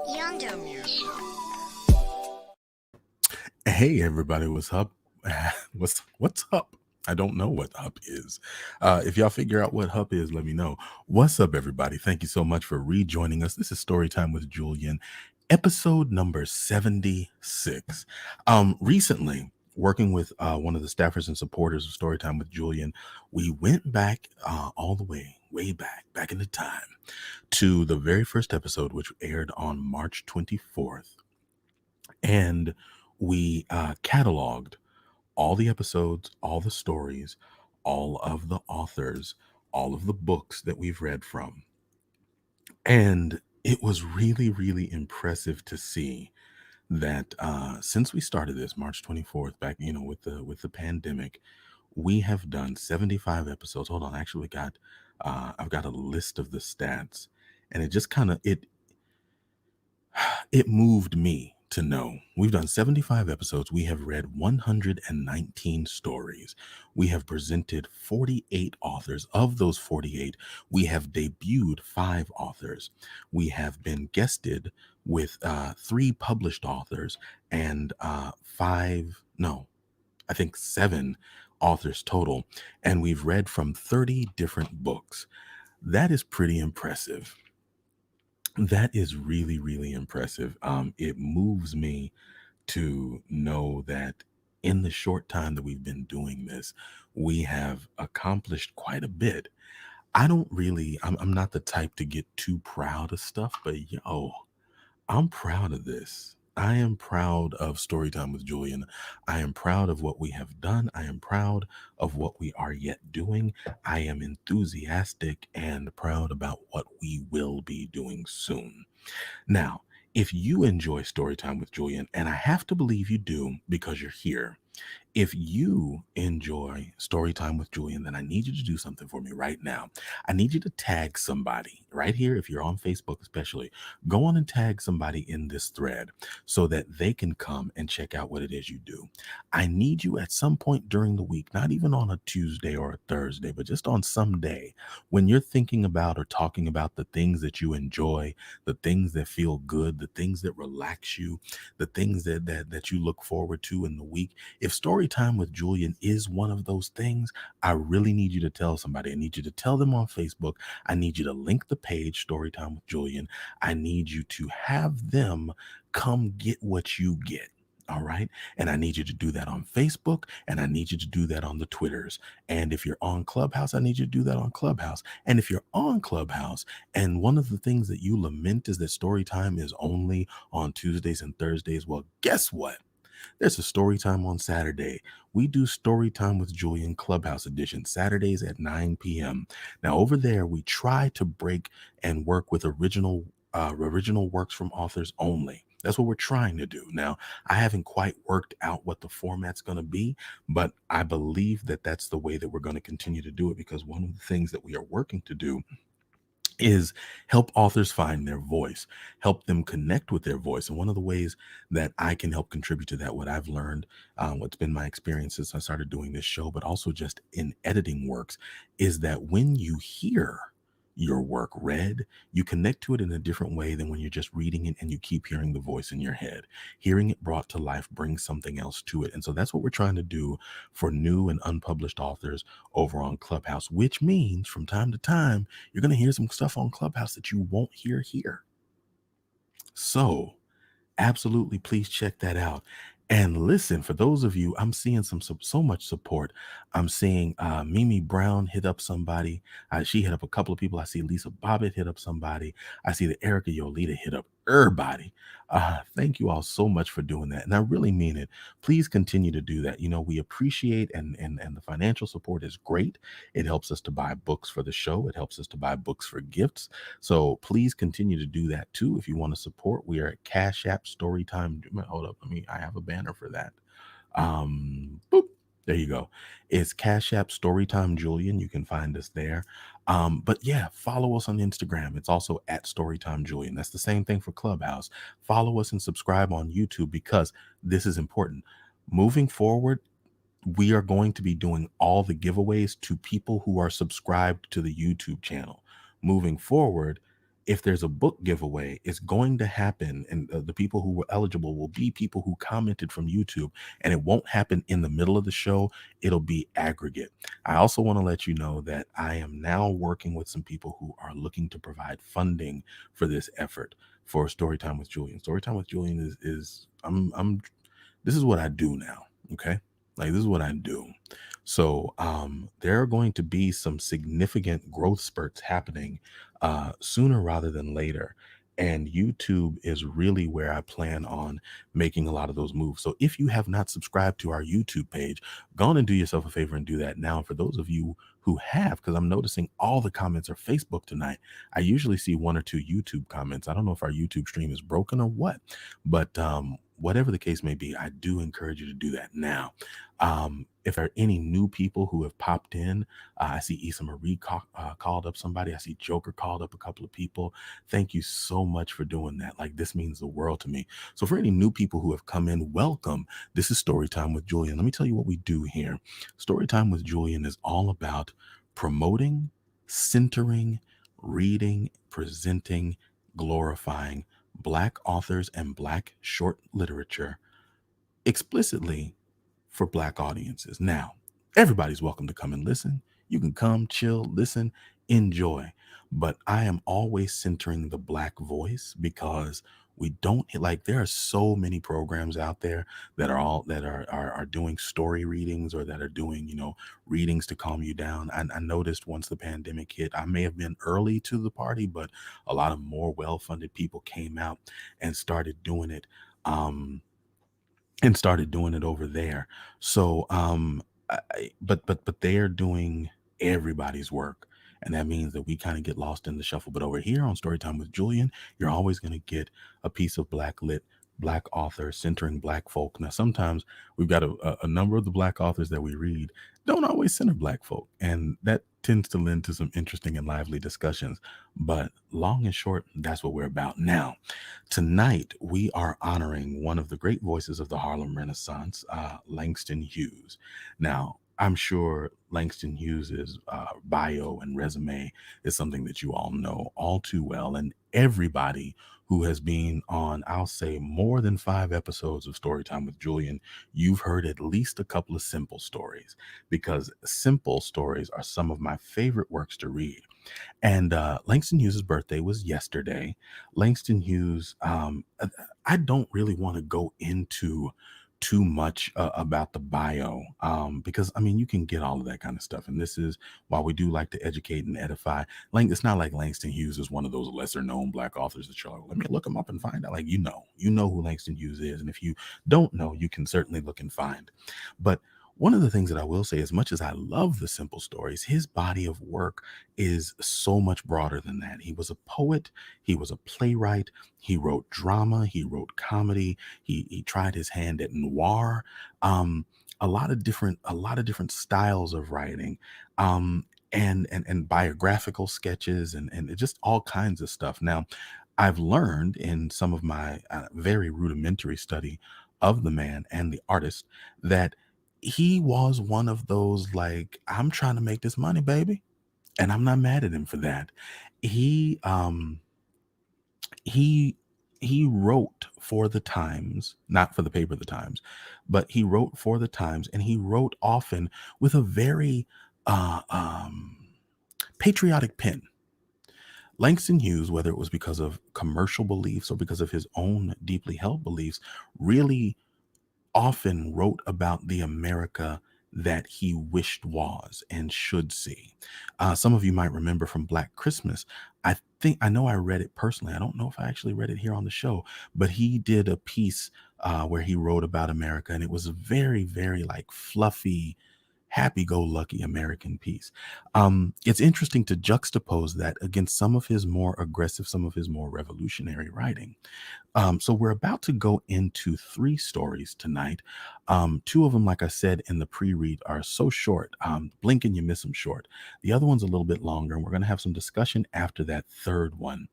Yonder music. Hey everybody, what's up? What's up? I don't know what up is. If y'all figure out what up is, let me know. What's up, everybody? Thank you so much for rejoining us. This is Storytime with Julian, episode number 76. Recently, working with one of the staffers and supporters of Storytime with Julian, we went back all the way back into time to the very first episode, which aired on March 24th. And we cataloged all the episodes, all the stories, all of the authors, all of the books that we've read from. And it was really, really impressive to see that since we started this March 24th, back, with the pandemic, we have done 75 episodes. Hold on, I actually got I've got a list of the stats, and it just kind of it moved me to know we've done 75 episodes. We have read 119 stories. We have presented 48 authors. Of those 48, we have debuted 5 authors. We have been guested with 3 published authors and 7 authors total. And we've read from 30 different books. That is pretty impressive. That is really, really impressive. It moves me to know that in the short time that we've been doing this, we have accomplished quite a bit. I'm not the type to get too proud of stuff, but I'm proud of this. I am proud of Storytime with Julian. I am proud of what we have done. I am proud of what we are yet doing. I am enthusiastic and proud about what we will be doing soon. Now, if you enjoy Storytime with Julian, and I have to believe you do because you're here, if you enjoy Storytime with Julian, then I need you to do something for me right now. I need you to tag somebody right here. If you're on Facebook, especially, go on and tag somebody in this thread so that they can come and check out what it is you do. I need you at some point during the week, not even on a Tuesday or a Thursday, but just on some day when you're thinking about or talking about the things that you enjoy, the things that feel good, the things that relax you, the things that you look forward to in the week. If Story Time with Julian is one of those things, I really need you to tell somebody. I need you to tell them on Facebook. I need you to link the page, Storytime with Julian. I need you to have them come get what you get. All right. And I need you to do that on Facebook, and I need you to do that on the Twitters. And if you're on Clubhouse, I need you to do that on Clubhouse. And if you're on Clubhouse and one of the things that you lament is that story time is only on Tuesdays and Thursdays, well, guess what? There's a story time on Saturday. We do Story Time with Julian Clubhouse Edition, Saturdays at 9 p.m. Now, over there, we try to break and work with original works from authors only. That's what we're trying to do. Now, I haven't quite worked out what the format's going to be, but I believe that that's the way that we're going to continue to do it, because one of the things that we are working to do is help authors find their voice, help them connect with their voice. And one of the ways that I can help contribute to that, what I've learned, what's been my experience since I started doing this show, but also just in editing works, is that when you hear your work read, you connect to it in a different way than when you're just reading it and you keep hearing the voice in your head. Hearing it brought to life brings something else to it. And so that's what we're trying to do for new and unpublished authors over on Clubhouse, which means from time to time, you're going to hear some stuff on Clubhouse that you won't hear here. So absolutely, please check that out. And listen, for those of you, I'm seeing so much support. I'm seeing Mimi Brown hit up somebody. She hit up a couple of people. I see Lisa Bobbitt hit up somebody. I see that Erica Yolita hit up everybody. Thank you all so much for doing that. And I really mean it. Please continue to do that. We appreciate and the financial support is great. It helps us to buy books for the show. It helps us to buy books for gifts. So please continue to do that too. If you want to support, we are at Cash App Storytime. Hold up. I have a banner for that. Boop. There you go. It's Cash App Storytime Julian. You can find us there. But yeah, follow us on Instagram. It's also at Storytime Julian. That's the same thing for Clubhouse. Follow us and subscribe on YouTube, because this is important. Moving forward, we are going to be doing all the giveaways to people who are subscribed to the YouTube channel. Moving forward, if there's a book giveaway, it's going to happen, and the people who were eligible will be people who commented from YouTube, and it won't happen in the middle of the show. It'll be aggregate. I also want to let you know that I am now working with some people who are looking to provide funding for this effort for Storytime with Julian. Storytime with Julian is I'm this is what I do now. Okay. Like, this is what I do. So there are going to be some significant growth spurts happening sooner rather than later. And YouTube is really where I plan on making a lot of those moves. So if you have not subscribed to our YouTube page, go on and do yourself a favor and do that now. For those of you who have, because I'm noticing all the comments are Facebook tonight, I usually see one or two YouTube comments. I don't know if our YouTube stream is broken or what, but whatever the case may be, I do encourage you to do that now. If there are any new people who have popped in, I see Issa Marie called up somebody. I see Joker called up a couple of people. Thank you so much for doing that. Like, this means the world to me. So for any new people who have come in, welcome. This is Storytime with Julian. Let me tell you what we do here. Storytime with Julian is all about promoting, centering, reading, presenting, glorifying Black authors and Black short literature explicitly for Black audiences. Now, everybody's welcome to come and listen. You can come, chill, listen, enjoy. But I am always centering the Black voice, because we don't, like, there are so many programs out there that are all that are doing story readings, or that are doing, readings to calm you down. I noticed once the pandemic hit, I may have been early to the party, but a lot of more well-funded people came out and started doing it. Over there. So but they are doing everybody's work. And that means that we kind of get lost in the shuffle. But over here on Storytime with Julian, you're always going to get a piece of Black lit, Black author centering Black folk. Now, sometimes we've got a number of the Black authors that we read don't always center Black folk. And that tends to lend to some interesting and lively discussions. But long and short, that's what we're about now. Tonight, we are honoring one of the great voices of the Harlem Renaissance, Langston Hughes. Now, I'm sure Langston Hughes's bio and resume is something that you all know all too well. And everybody who has been on, I'll say, more than 5 episodes of Storytime with Julian, you've heard at least a couple of simple stories, because simple stories are some of my favorite works to read. And Langston Hughes' birthday was yesterday. Langston Hughes, I don't really want to go into too much about the bio, because I mean, you can get all of that kind of stuff. And this is why we do like to educate and edify. Like, it's not like Langston Hughes is one of those lesser known Black authors that you're like, let me look him up and find out. Like, you know who Langston Hughes is. And if you don't know, you can certainly look and find. But one of the things that I will say, as much as I love the simple stories, his body of work is so much broader than that. He was a poet, he was a playwright, he wrote drama, he wrote comedy, he tried his hand at noir, a lot of different styles of writing, and biographical sketches, and just all kinds of stuff. Now, I've learned in some of my very rudimentary study of the man and the artist that he was one of those, like, I'm trying to make this money, baby. And I'm not mad at him for that. He he he wrote for the Times, not for the paper The Times, but he wrote for the Times, and he wrote often with a very uh, um, patriotic pen. Langston Hughes, whether it was because of commercial beliefs or because of his own deeply held beliefs, really often wrote about the America that he wished was and should see. Some of you might remember from Black Christmas. I know I read it personally. I don't know if I actually read it here on the show, but he did a piece where he wrote about America, and it was a very, very like fluffy, happy-go-lucky American piece. It's interesting to juxtapose that against some of his more aggressive, some of his more revolutionary writing. So we're about to go into 3 stories tonight. 2 of them, like I said in the pre-read, are so short. Blink and you miss them short. The other one's a little bit longer, and we're going to have some discussion after that third one.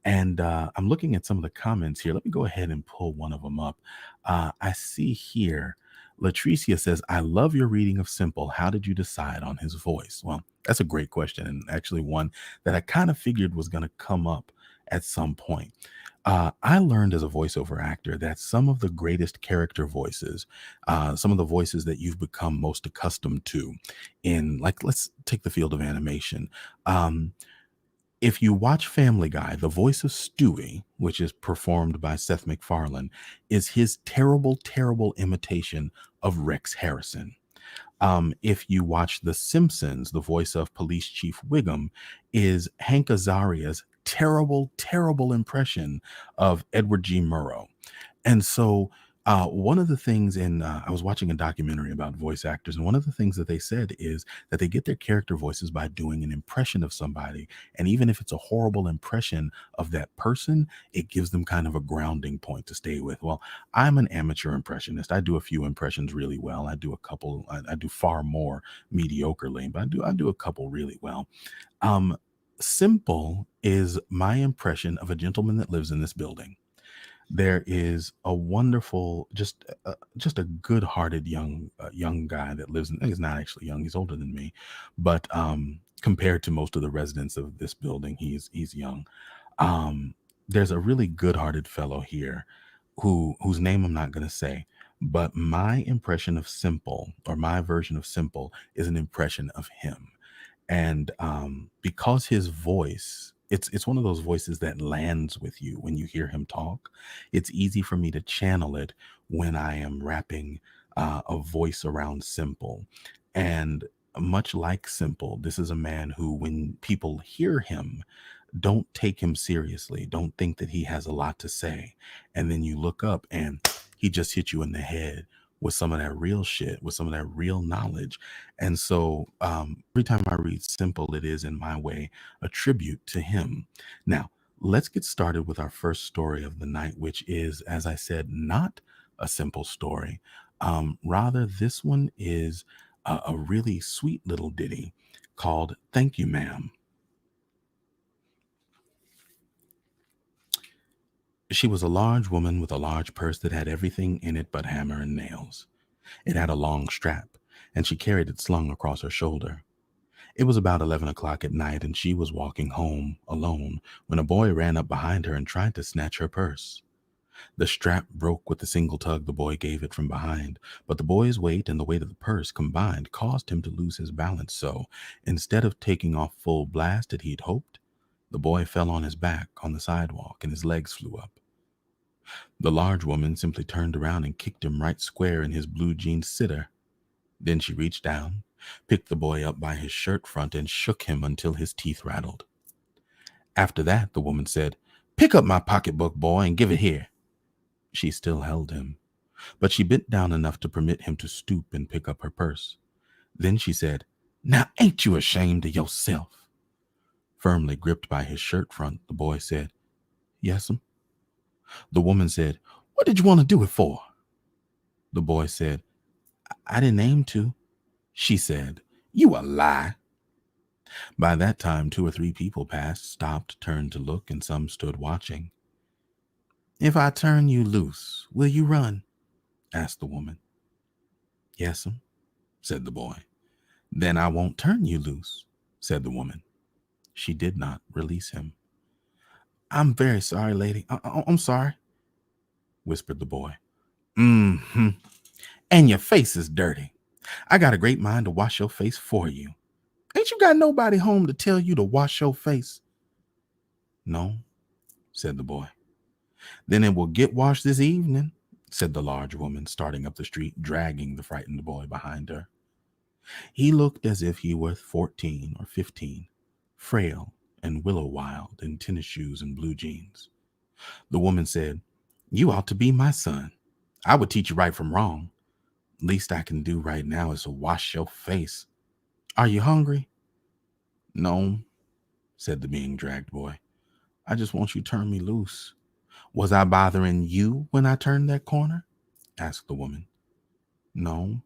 And I'm looking at some of the comments here. Let me go ahead and pull one of them up. I see here Latricia says, I love your reading of Simple. How did you decide on his voice? Well, that's a great question, and actually one that I kind of figured was going to come up at some point. I learned as a voiceover actor that some of the greatest character voices, some of the voices that you've become most accustomed to in, like, let's take the field of animation. Um, if you watch Family Guy, the voice of Stewie, which is performed by Seth MacFarlane, is his terrible, terrible imitation of Rex Harrison. If you watch The Simpsons, the voice of Police Chief Wiggum is Hank Azaria's terrible, terrible impression of Edward G. Murrow. And so, one of the things I was watching a documentary about voice actors, and one of the things that they said is that they get their character voices by doing an impression of somebody. And even if it's a horrible impression of that person, it gives them kind of a grounding point to stay with. Well, I'm an amateur impressionist. I do a few impressions really well. I do a couple, I do far more mediocrely, but I do a couple really well. Um, Simple is my impression of a gentleman that lives in this building. There is a wonderful, just a good-hearted young guy that lives in. He's not actually young; he's older than me, but compared to most of the residents of this building, he's young. Um, there's a really good-hearted fellow here, whose name I'm not going to say, but my impression of Simple, or my version of Simple, is an impression of him. And because his voice, it's one of those voices that lands with you when you hear him talk. It's easy for me to channel it when I am wrapping a voice around Simple. And much like Simple, this is a man who, when people hear him, don't take him seriously. Don't think that he has a lot to say. And then you look up and he just hit you in the head with some of that real shit, with some of that real knowledge. And so every time I read Simple, it is in my way a tribute to him. Now, let's get started with our first story of the night, which is, as I said, not a simple story. Rather, this one is a really sweet little ditty called Thank You, Ma'am. She was a large woman with a large purse that had everything in it but hammer and nails. It had a long strap, and she carried it slung across her shoulder. It was about 11 o'clock at night, and she was walking home alone when a boy ran up behind her and tried to snatch her purse. The strap broke with the single tug the boy gave it from behind, but the boy's weight and the weight of the purse combined caused him to lose his balance, so instead of taking off full blast as he'd hoped, the boy fell on his back on the sidewalk and his legs flew up. The large woman simply turned around and kicked him right square in his blue jean sitter. Then she reached down, picked the boy up by his shirt front, and shook him until his teeth rattled. After that, the woman said, "Pick up my pocketbook, boy, and give it here." She still held him, but she bent down enough to permit him to stoop and pick up her purse. Then she said, "Now ain't you ashamed of yourself?" Firmly gripped by his shirt front, the boy said, "Yes'm." The woman said, "What did you want to do it for?" The boy said, "I didn't aim to." She said, "You a lie." By that time, 2 or 3 people passed, stopped, turned to look, and some stood watching. "If I turn you loose, will you run?" asked the woman. "Yes'm," said the boy. "Then I won't turn you loose," said the woman. She did not release him. "I'm very sorry, lady. I'm sorry," whispered the boy. "Mm-hmm. And your face is dirty. I got a great mind to wash your face for you. Ain't you got nobody home to tell you to wash your face?" "No," said the boy. "Then it will get washed this evening," said the large woman, starting up the street, dragging the frightened boy behind her. He looked as if he were 14 or 15, frail and willow-wild in tennis shoes and blue jeans. The woman said, "You ought to be my son. I would teach you right from wrong. Least I can do right now is to wash your face. Are you hungry?" "No," said the being dragged boy. "I just want you to turn me loose." "Was I bothering you when I turned that corner?" asked the woman. "No."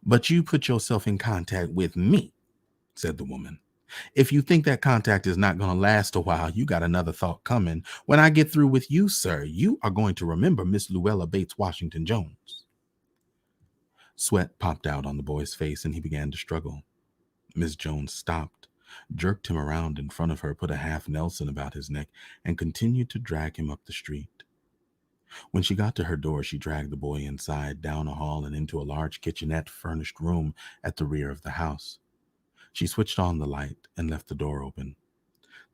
"But you put yourself in contact with me," said the woman. "If you think that contact is not going to last a while, you got another thought coming. When I get through with you, sir, you are going to remember Miss Luella Bates Washington Jones." Sweat popped out on the boy's face and he began to struggle. Miss Jones stopped, jerked him around in front of her, put a half Nelson about his neck, and continued to drag him up the street. When she got to her door, she dragged the boy inside, down a hall, and into a large kitchenette furnished room at the rear of the house. She switched on the light and left the door open.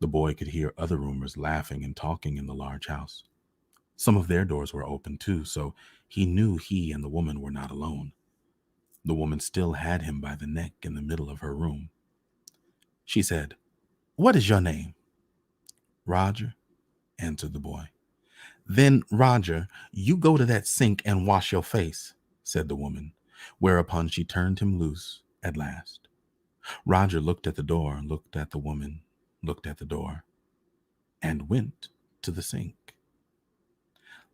The boy could hear other roomers laughing and talking in the large house. Some of their doors were open too, so he knew he and the woman were not alone. The woman still had him by the neck in the middle of her room. She said, "What is your name?" "Roger," answered the boy. "Then, Roger, you go to that sink and wash your face," said the woman, whereupon she turned him loose at last. Roger looked at the door, looked at the woman, looked at the door, and went to the sink.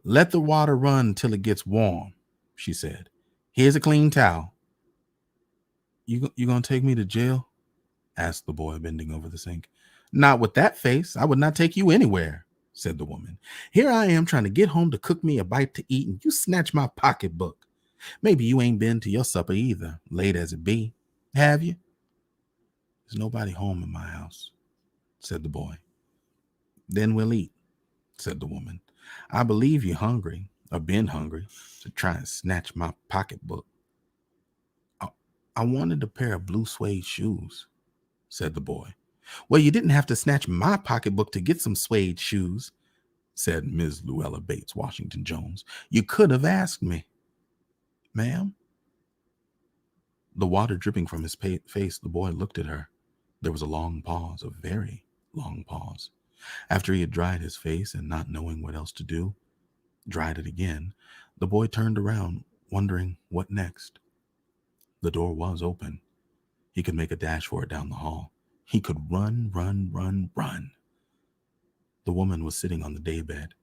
"Let the water run till it gets warm," she said. "Here's a clean towel." You gonna take me to jail?" asked the boy, bending over the sink. "Not with that face. I would not take you anywhere," said the woman. "Here I am trying to get home to cook me a bite to eat, and you snatch my pocketbook. Maybe you ain't been to your supper either, late as it be. Have you?" "There's nobody home in my house," said the boy. "Then we'll eat," said the woman. "I believe you're hungry, or been hungry, to try and snatch my pocketbook." I, I wanted a pair of blue suede shoes," said the boy. "Well, you didn't have to snatch my pocketbook to get some suede shoes," said Ms. Luella Bates Washington Jones. "You could have asked me." "Ma'am?" The water dripping from his face, the boy looked at her. There was a long pause, a very long pause. After he had dried his face and not knowing what else to do, dried it again, the boy turned around, wondering what next. The door was open. He could make a dash for it down the hall. He could run, run, run, run. The woman was sitting on the daybed.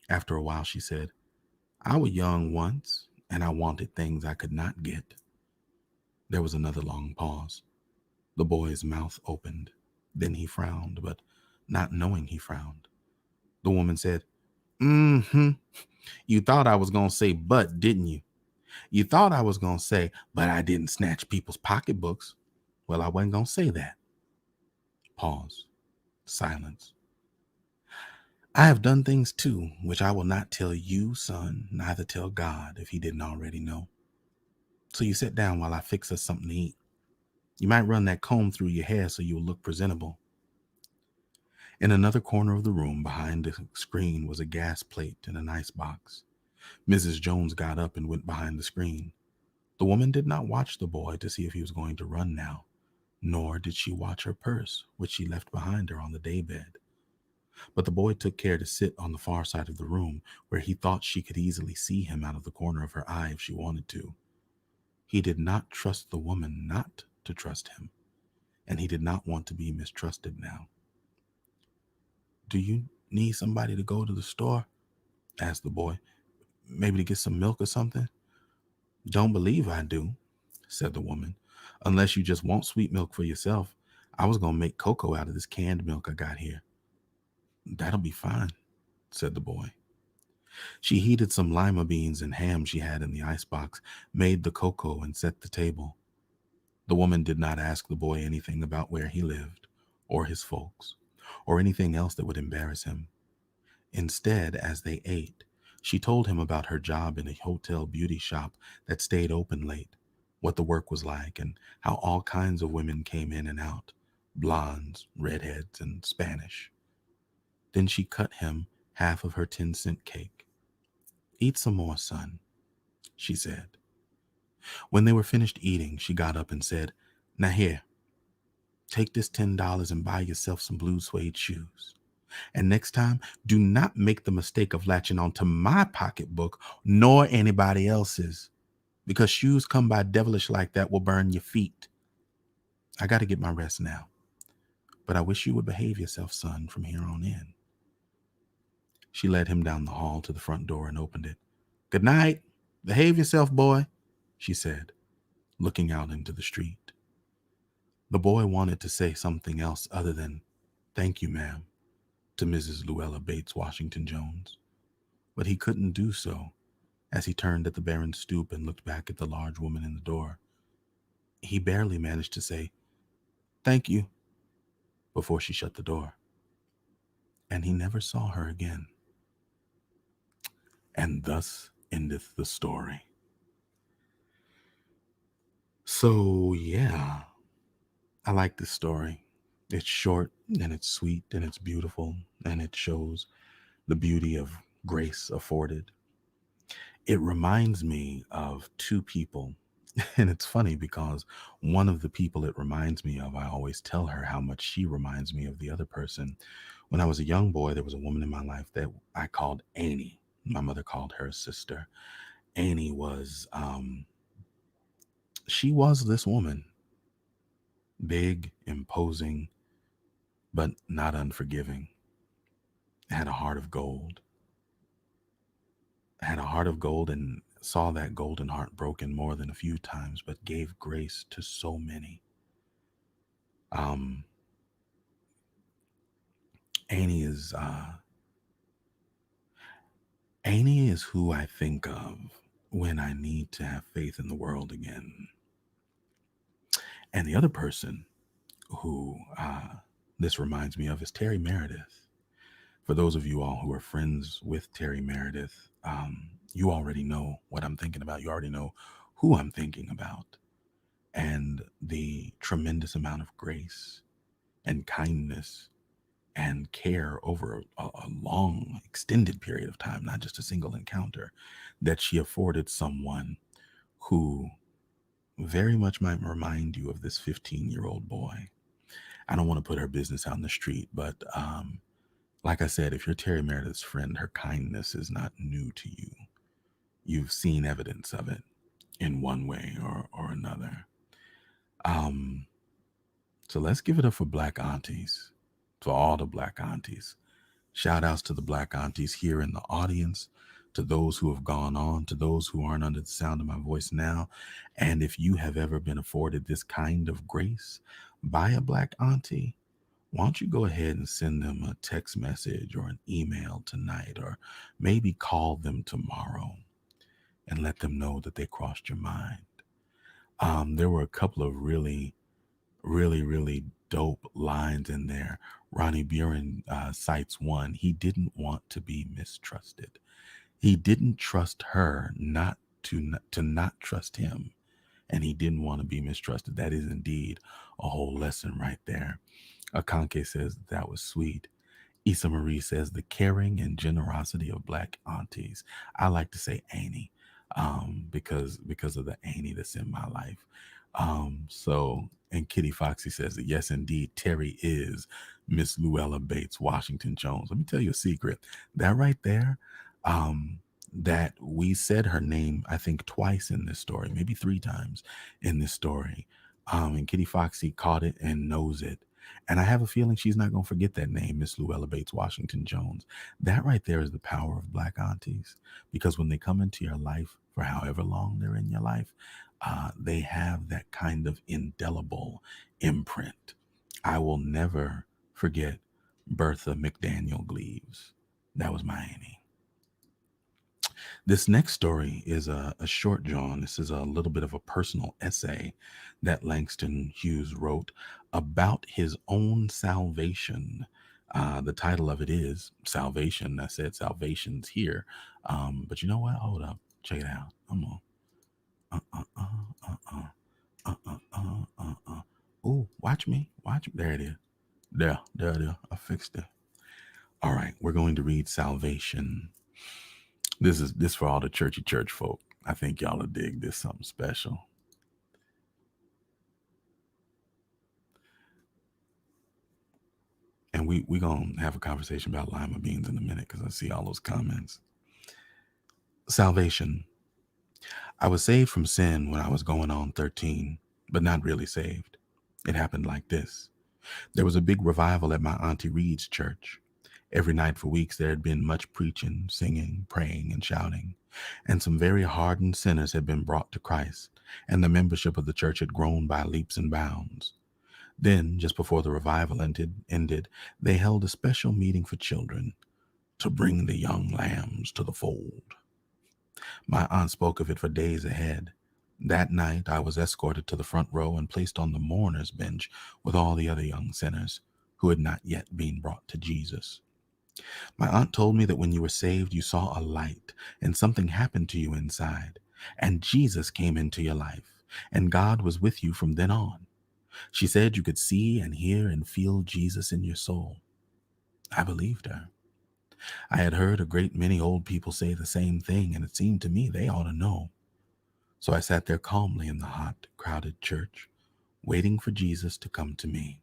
After a while, she said, "I was young once, and I wanted things I could not get." There was another long pause. The boy's mouth opened. Then he frowned, but not knowing he frowned. The woman said, "Mm-hmm. You thought I was going to say but, didn't you? You thought I was going to say, but I didn't snatch people's pocketbooks. Well, I wasn't going to say that." Pause. Silence. "I have done things too, which I will not tell you, son, neither tell God, if he didn't already know. So you sit down while I fix us something to eat. You might run that comb through your hair so you'll look presentable." In another corner of the room, behind the screen, was a gas plate and an ice box. Mrs. Jones got up and went behind the screen. The woman did not watch the boy to see if he was going to run now, nor did she watch her purse, which she left behind her on the daybed. But the boy took care to sit on the far side of the room, where he thought she could easily see him out of the corner of her eye if she wanted to. He did not trust the woman not to trust him, and he did not want to be mistrusted now. "Do you need somebody to go to the store?" asked the boy. "Maybe to get some milk or something?" "Don't believe I do," said the woman, "unless you just want sweet milk for yourself. I was going to make cocoa out of this canned milk I got here." "That'll be fine," said the boy. She heated some lima beans and ham she had in the icebox, made the cocoa, and set the table. The woman did not ask the boy anything about where he lived, or his folks, or anything else that would embarrass him. Instead, as they ate, she told him about her job in a hotel beauty shop that stayed open late, what the work was like, and how all kinds of women came in and out, blondes, redheads, and Spanish. Then she cut him half of her 10-cent cake. "Eat some more, son," she said. When they were finished eating, she got up and said, "Now here, take this $10 and buy yourself some blue suede shoes. And next time, do not make the mistake of latching onto my pocketbook nor anybody else's, because shoes come by devilish like that will burn your feet. I got to get my rest now, but I wish you would behave yourself, son, from here on in." She led him down the hall to the front door and opened it. "Good night. Behave yourself, boy," she said, looking out into the street. The boy wanted to say something else other than, "Thank you, ma'am," to Mrs. Luella Bates Washington Jones, but he couldn't do so As he turned at the barren stoop and looked back at the large woman in the door, he barely managed to say, "Thank you," before she shut the door. And he never saw her again. And thus endeth the story. So, yeah, I like this story. It's short and it's sweet and it's beautiful and it shows the beauty of grace afforded. It reminds me of two people. And it's funny because one of the people it reminds me of, I always tell her how much she reminds me of the other person. When I was a young boy, there was a woman in my life that I called Annie. My mother called her sister. Annie was, she was this woman, big, imposing, but not unforgiving. Had a heart of gold. Had a heart of gold and saw that golden heart broken more than a few times, but gave grace to so many. Um, Annie is Annie is who I think of when I need to have faith in the world again. And the other person who this reminds me of is Terry Meredith. For those of you all who are friends with Terry Meredith, you already know what I'm thinking about. You already know who I'm thinking about, and the tremendous amount of grace and kindness and care over a long, extended period of time, not just a single encounter, that she afforded someone who very much might remind you of this 15-year-old boy. I don't want to put her business out in the street, but like I said, if you're Terry Meredith's friend, her kindness is not new to you. You've seen evidence of it in one way or another. Um, so let's give it up for Black aunties, for all the Black aunties. Shout outs to the Black aunties here in the audience, to those who have gone on, to those who aren't under the sound of my voice now. And if you have ever been afforded this kind of grace by a Black auntie, why don't you go ahead and send them a text message or an email tonight, or maybe call them tomorrow and let them know that they crossed your mind. There were a couple of really dope lines in there. Ronnie Buren cites one. He didn't want to be mistrusted. He didn't trust her not to not trust him, and he didn't want to be mistrusted. That is indeed a whole lesson right there. Akanke says that was sweet. Issa Marie says the caring and generosity of Black aunties. I like to say Annie, because of the Annie that's in my life. And Kitty Foxy says that yes, indeed, Terry is Miss Luella Bates Washington Jones. Let me tell you a secret. That right there, that we said her name, I think twice in this story, maybe three times in this story. And Kitty Foxy caught it and knows it. And I have a feeling she's not going to forget that name, Miss Luella Bates Washington Jones. That right there is the power of Black aunties, because when they come into your life for however long they're in your life, they have that kind of indelible imprint. I will never forget Bertha McDaniel Gleaves. That was my Annie. This next story is a short John. This is a little bit of a personal essay that Langston Hughes wrote about his own salvation. The title of it is Salvation. I said salvation's here. But you know what? Hold up. Check it out. I'm on. Ooh, watch me. Watch me. There it is. There. I fixed it. All right. We're going to read Salvation. This for all the churchy church folk. I think y'all will dig this, something special. And we gonna have a conversation about lima beans in a minute because I see all those comments. Salvation. I was saved from sin when I was going on 13, but not really saved. It happened like this. There was a big revival at my Auntie Reed's church. Every night for weeks there had been much preaching, singing, praying, and shouting, and some very hardened sinners had been brought to Christ, and the membership of the church had grown by leaps and bounds. Then, just before the revival ended, they held a special meeting for children to bring the young lambs to the fold. My aunt spoke of it for days ahead. That night, I was escorted to the front row and placed on the mourner's bench with all the other young sinners who had not yet been brought to Jesus. My aunt told me that when you were saved, you saw a light and something happened to you inside, and Jesus came into your life, and God was with you from then on. She said you could see and hear and feel Jesus in your soul. I believed her. I had heard a great many old people say the same thing, and it seemed to me they ought to know. So I sat there calmly in the hot, crowded church, waiting for Jesus to come to me.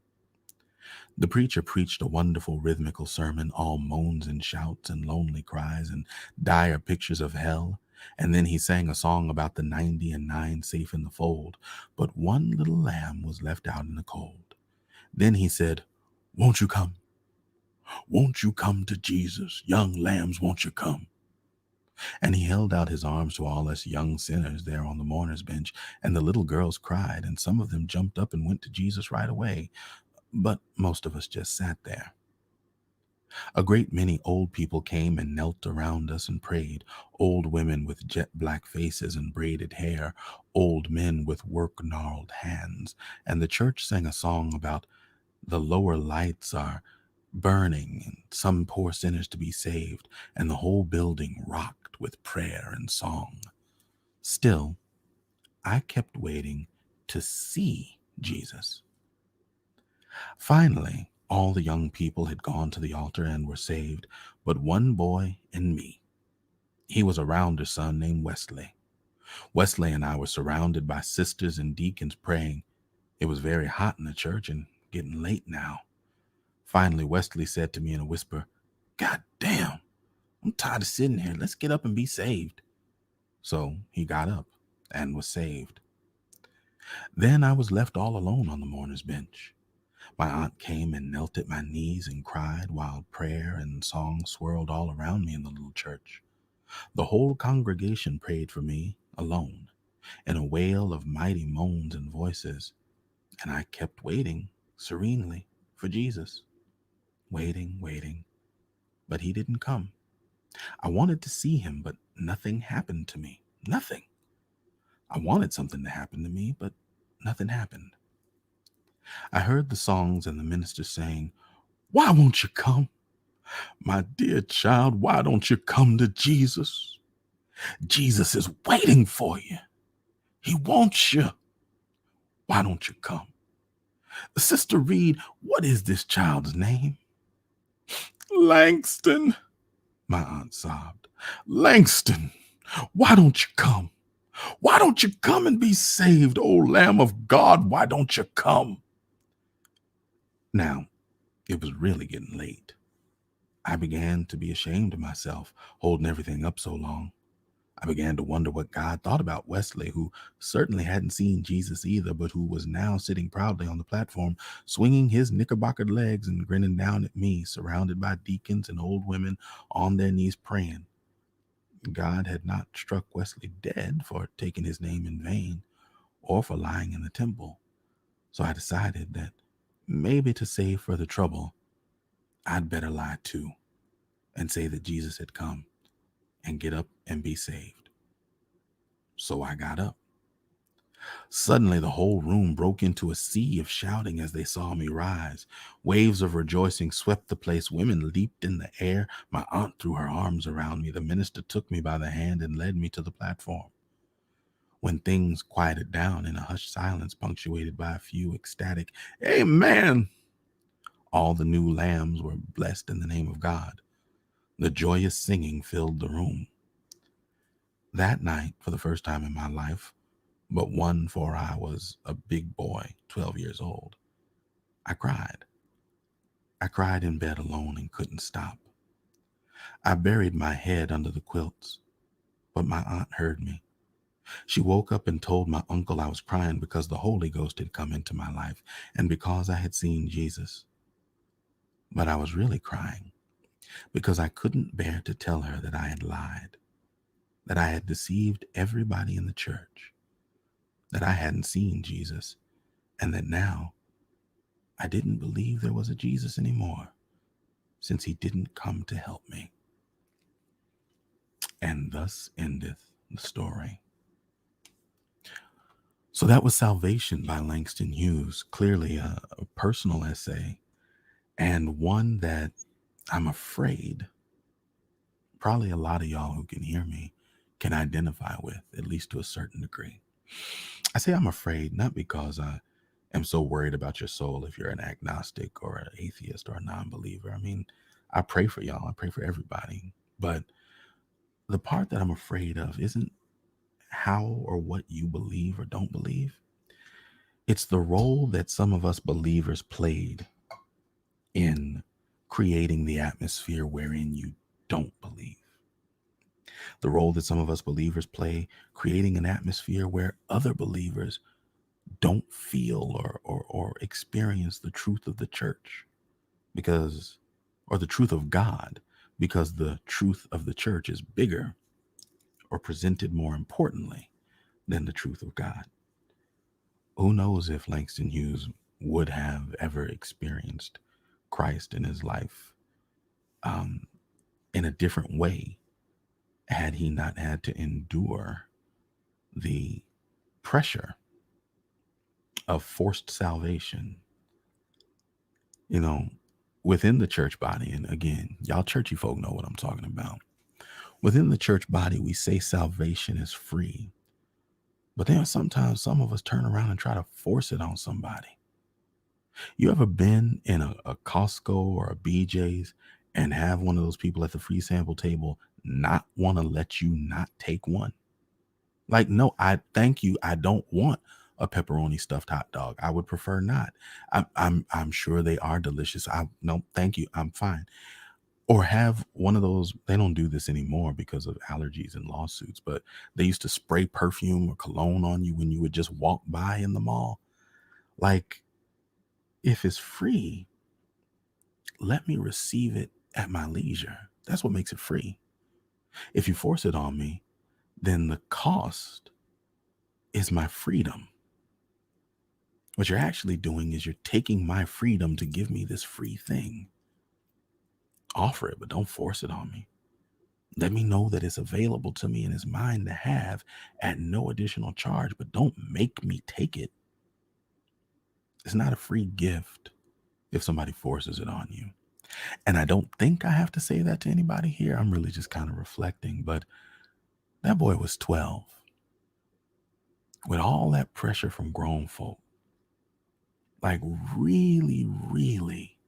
The preacher preached a wonderful rhythmical sermon, all moans and shouts and lonely cries and dire pictures of hell. And then he sang a song about the 90 and 9 safe in the fold, but one little lamb was left out in the cold. Then he said, "Won't you come? Won't you come to Jesus? Young lambs, won't you come?" And he held out his arms to all us young sinners there on the mourner's bench, and the little girls cried, and some of them jumped up and went to Jesus right away, but most of us just sat there. A great many old people came and knelt around us and prayed, old women with jet black faces and braided hair, old men with work-gnarled hands, and the church sang a song about the lower lights are burning and some poor sinners to be saved, and the whole building rocked with prayer and song. Still, I kept waiting to see Jesus. Finally, all the young people had gone to the altar and were saved, but one boy and me. He was a rounder son named Wesley. Wesley and I were surrounded by sisters and deacons praying. It was very hot in the church and getting late now. Finally, Wesley said to me in a whisper, "God damn, I'm tired of sitting here. Let's get up and be saved." So he got up and was saved. Then I was left all alone on the mourner's bench. My aunt came and knelt at my knees and cried while prayer and song swirled all around me in the little church. The whole congregation prayed for me alone in a wail of mighty moans and voices, and I kept waiting serenely for Jesus. Waiting, waiting, but he didn't come. I wanted to see him, but nothing happened to me. Nothing. I wanted something to happen to me, but nothing happened. I heard the songs and the minister saying, "Why won't you come? My dear child, why don't you come to Jesus? Jesus is waiting for you. He wants you. Why don't you come?" Sister Reed, what is this child's name? "Langston," my aunt sobbed. "Langston, why don't you come? Why don't you come and be saved, O Lamb of God? Why don't you come?" Now, it was really getting late. I began to be ashamed of myself, holding everything up so long. I began to wonder what God thought about Wesley, who certainly hadn't seen Jesus either, but who was now sitting proudly on the platform, swinging his knickerbockered legs and grinning down at me, surrounded by deacons and old women on their knees praying. God had not struck Wesley dead for taking his name in vain or for lying in the temple. So I decided that maybe to save further trouble, I'd better lie too and say that Jesus had come and get up and be saved. So I got up. Suddenly, the whole room broke into a sea of shouting as they saw me rise. Waves of rejoicing swept the place. Women leaped in the air. My aunt threw her arms around me. The minister took me by the hand and led me to the platform. When things quieted down in a hushed silence punctuated by a few ecstatic "Amen," all the new lambs were blessed in the name of God. The joyous singing filled the room. That night, for the first time in my life, but one for I was a big boy, 12 years old, I cried. I cried in bed alone and couldn't stop. I buried my head under the quilts, but my aunt heard me. She woke up and told my uncle I was crying because the Holy Ghost had come into my life and because I had seen Jesus. But I was really crying because I couldn't bear to tell her that I had lied, that I had deceived everybody in the church, that I hadn't seen Jesus, and that now I didn't believe there was a Jesus anymore since he didn't come to help me. And thus endeth the story. So that was Salvation by Langston Hughes, clearly a personal essay, and one that I'm afraid probably a lot of y'all who can hear me can identify with, at least to a certain degree. I say I'm afraid not because I am so worried about your soul if you're an agnostic or an atheist or a non believer. I mean, I pray for y'all, I pray for everybody. But the part that I'm afraid of isn't how or what you believe or don't believe, it's the role that some of us believers played in creating the atmosphere wherein you don't believe. The role that some of us believers play creating an atmosphere where other believers don't feel or experience the truth of the church because, or the truth of God, because the truth of the church is bigger or presented more importantly than the truth of God. Who knows if Langston Hughes would have ever experienced Christ in his life um, in a different way had he not had to endure the pressure of forced salvation, you know, within the church body. And again, y'all churchy folk know what I'm talking about. Within the church body, we say salvation is free, but then sometimes some of us turn around and try to force it on somebody. You ever been in a Costco or a BJ's and have one of those people at the free sample table not want to let you not take one? Like, no, I thank you. I don't want a pepperoni stuffed hot dog. I would prefer not. I'm sure they are delicious. I no, thank you. I'm fine. Or have one of those, they don't do this anymore because of allergies and lawsuits, but they used to spray perfume or cologne on you when you would just walk by in the mall. Like, if it's free, let me receive it at my leisure. That's what makes it free. If you force it on me, then the cost is my freedom. What you're actually doing is you're taking my freedom to give me this free thing. Offer it, but don't force it on me. Let me know that it's available to me and it's mine to have at no additional charge, but don't make me take it. It's not a free gift if somebody forces it on you. And I don't think I have to say that to anybody here. I'm really just kind of reflecting, but that boy was 12 with all that pressure from grown folk, like really, really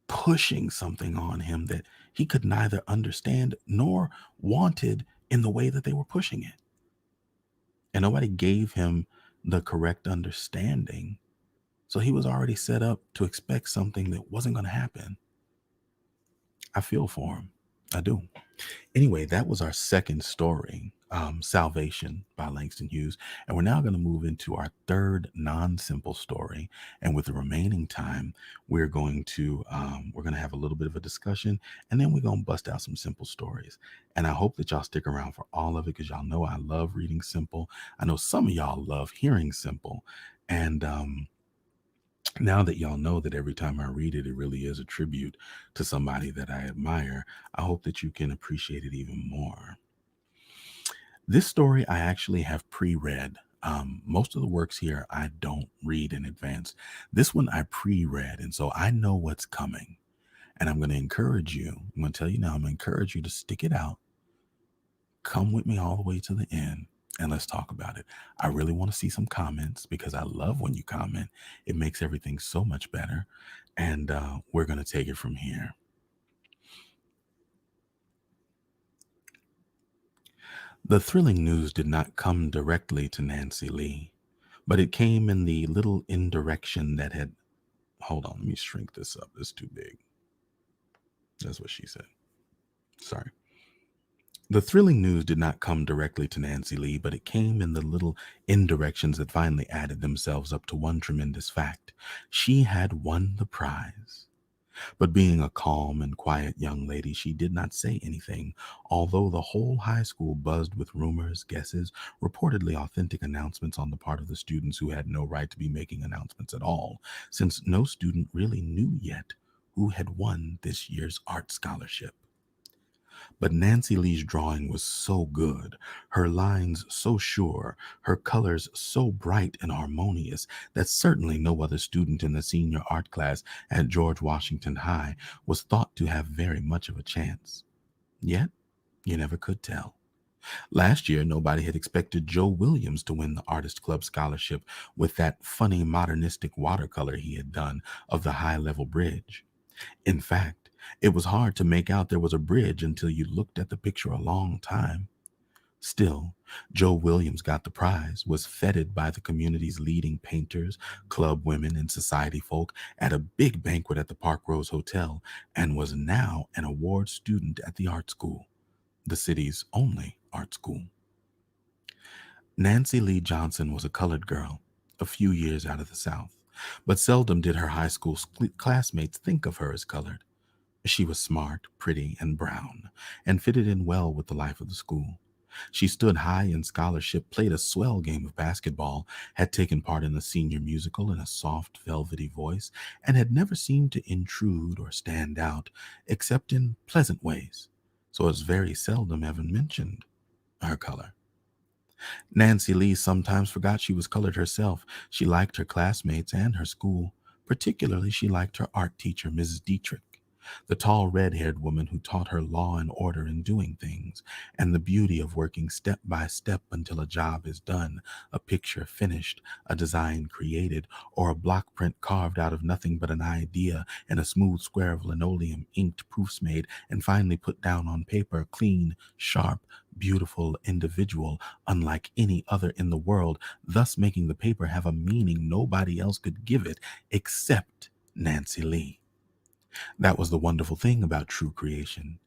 pushing something on him that he could neither understand nor wanted in the way that they were pushing it. And nobody gave him the correct understanding. So he was already set up to expect something that wasn't going to happen. I feel for him. I do. Anyway, that was our second story, Salvation by Langston Hughes. And we're now going to move into our third non-simple story. And with the remaining time, we're going to have a little bit of a discussion, and then we're going to bust out some simple stories. And I hope that y'all stick around for all of it, because y'all know I love reading simple. I know some of y'all love hearing simple. And now that y'all know that every time I read it, it really is a tribute to somebody that I admire, I hope that you can appreciate it even more. This story I actually have pre-read. Most of the works here I don't read in advance. This one I pre-read, and so I know what's coming. And I'm going to encourage you. I'm going to tell you now, I'm going to encourage you to stick it out. Come with me all the way to the end and let's talk about it. I really want to see some comments because I love when you comment. It makes everything so much better. And we're going to take it from here. The thrilling news did not come directly to Nancy Lee, but it came in the little indirection that had. Hold on, let me shrink this up. It's too big. That's what she said. Sorry. The thrilling news did not come directly to Nancy Lee, but it came in the little indirections that finally added themselves up to one tremendous fact. She had won the prize. But being a calm and quiet young lady, she did not say anything, although the whole high school buzzed with rumors, guesses, reportedly authentic announcements on the part of the students who had no right to be making announcements at all, since no student really knew yet who had won this year's art scholarship. But Nancy Lee's drawing was so good, her lines so sure, her colors so bright and harmonious that certainly no other student in the senior art class at George Washington High was thought to have very much of a chance. Yet, you never could tell. Last year, nobody had expected Joe Williams to win the Artist Club scholarship with that funny modernistic watercolor he had done of the high level bridge. In fact, it was hard to make out there was a bridge until you looked at the picture a long time. Still, Joe Williams got the prize, was feted by the community's leading painters, club women, and society folk at a big banquet at the Park Rose Hotel, and was now an award student at the art school, the city's only art school. Nancy Lee Johnson was a colored girl, a few years out of the South, but seldom did her high school classmates think of her as colored. She was smart, pretty, and brown, and fitted in well with the life of the school. She stood high in scholarship, played a swell game of basketball, had taken part in the senior musical in a soft, velvety voice, and had never seemed to intrude or stand out, except in pleasant ways, so it's very seldom ever mentioned her color. Nancy Lee sometimes forgot she was colored herself. She liked her classmates and her school. Particularly, she liked her art teacher, Mrs. Dietrich, the tall red haired woman who taught her law and order in doing things, and the beauty of working step by step until a job is done, a picture finished, a design created, or a block print carved out of nothing but an idea and a smooth square of linoleum, inked proofs made, and finally put down on paper, clean, sharp, beautiful, individual, unlike any other in the world, thus making the paper have a meaning nobody else could give it except Nancy Lee. That was the wonderful thing about true creation.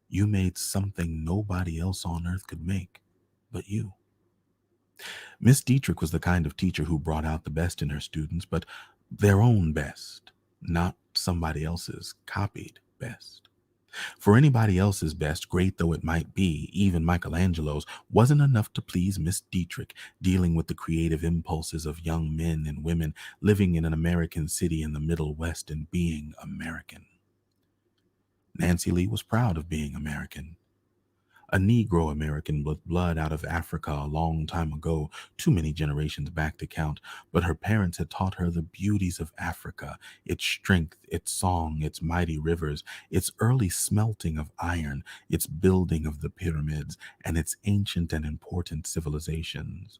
You made something nobody else on earth could make but you. Miss Dietrich was the kind of teacher who brought out the best in her students, but their own best, not somebody else's copied best. For anybody else's best, great though it might be, even Michelangelo's, wasn't enough to please Miss Dietrich, dealing with the creative impulses of young men and women living in an American city in the Middle West and being American. Nancy Lee was proud of being American. A Negro American with blood out of Africa a long time ago, too many generations back to count, but her parents had taught her the beauties of Africa, its strength, its song, its mighty rivers, its early smelting of iron, its building of the pyramids, and its ancient and important civilizations.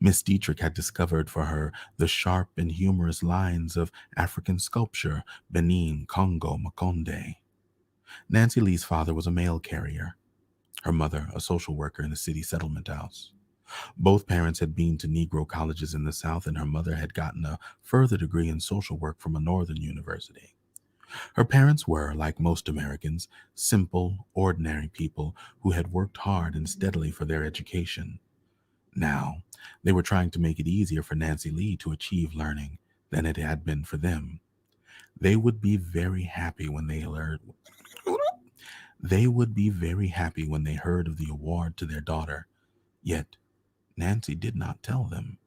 Miss Dietrich had discovered for her the sharp and humorous lines of African sculpture, Benin, Congo, Makonde. Nancy Lee's father was a mail carrier, her mother a social worker in a city settlement house. Both parents had been to Negro colleges in the South, and her mother had gotten a further degree in social work from a northern university. Her parents were, like most Americans, simple, ordinary people who had worked hard and steadily for their education. Now, they were trying to make it easier for Nancy Lee to achieve learning than it had been for them. They would be very happy when they learned They would be very happy when they heard of the award to their daughter. Yet, Nancy did not tell them.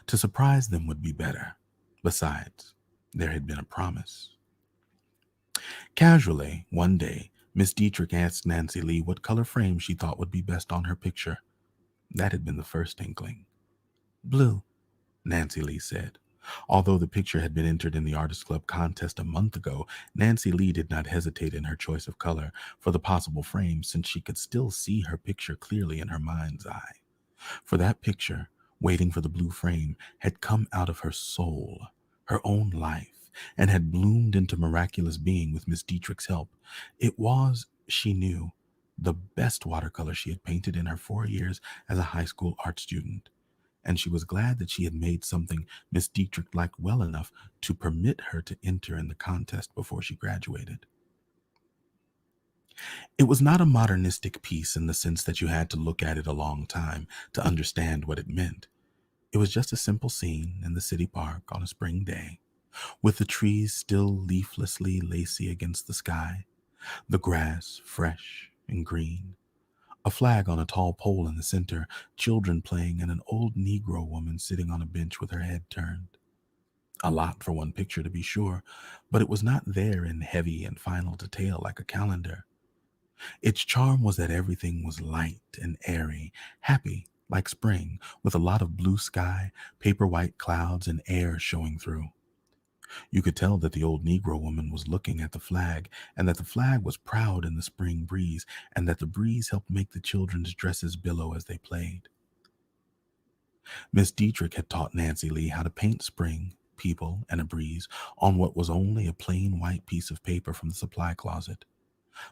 To surprise them would be better. Besides, there had been a promise. Casually, one day, Miss Dietrich asked Nancy Lee what color frame she thought would be best on her picture. That had been the first inkling. Blue, Nancy Lee said. Although the picture had been entered in the Artist Club contest a month ago, Nancy Lee did not hesitate in her choice of color for the possible frame, since she could still see her picture clearly in her mind's eye. For that picture, waiting for the blue frame, had come out of her soul, her own life, and had bloomed into miraculous being with Miss Dietrich's help. It was, she knew, the best watercolor she had painted in her 4 years as a high school art student, and she was glad that she had made something Miss Dietrich liked well enough to permit her to enter in the contest before she graduated. It was not a modernistic piece in the sense that you had to look at it a long time to understand what it meant. It was just a simple scene in the city park on a spring day, with the trees still leaflessly lacy against the sky, the grass fresh and green, a flag on a tall pole in the center, children playing, and an old Negro woman sitting on a bench with her head turned. A lot for one picture, to be sure, but it was not there in heavy and final detail like a calendar. Its charm was that everything was light and airy, happy like spring, with a lot of blue sky, paper white clouds, and air showing through. You could tell that the old Negro woman was looking at the flag, and that the flag was proud in the spring breeze, and that the breeze helped make the children's dresses billow as they played. Miss Dietrich had taught Nancy Lee how to paint spring, people, and a breeze on what was only a plain white piece of paper from the supply closet.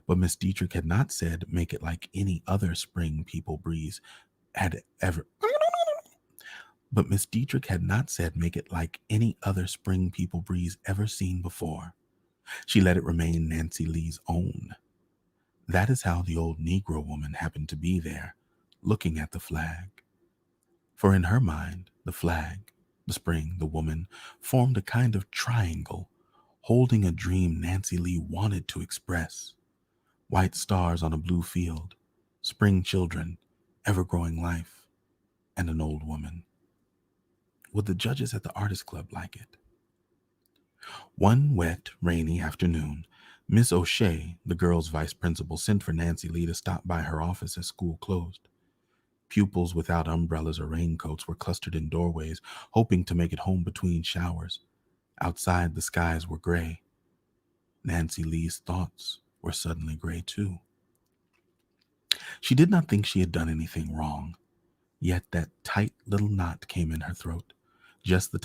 But Miss Dietrich had not said make it like any other spring, people, breeze had ever. But Miss Dietrich had not said make it like any other spring, people, breeze ever seen before. She let it remain Nancy Lee's own. That is how the old Negro woman happened to be there, looking at the flag. For in her mind, the flag, the spring, the woman, formed a kind of triangle, holding a dream Nancy Lee wanted to express. White stars on a blue field, spring children, ever-growing life, and an old woman. Would the judges at the Artists Club like it? One wet, rainy afternoon, Miss O'Shea, the girls' vice principal, sent for Nancy Lee to stop by her office as school closed. Pupils without umbrellas or raincoats were clustered in doorways, hoping to make it home between showers. Outside, the skies were gray. Nancy Lee's thoughts were suddenly gray too. She did not think she had done anything wrong, yet that tight little knot came in her throat, just the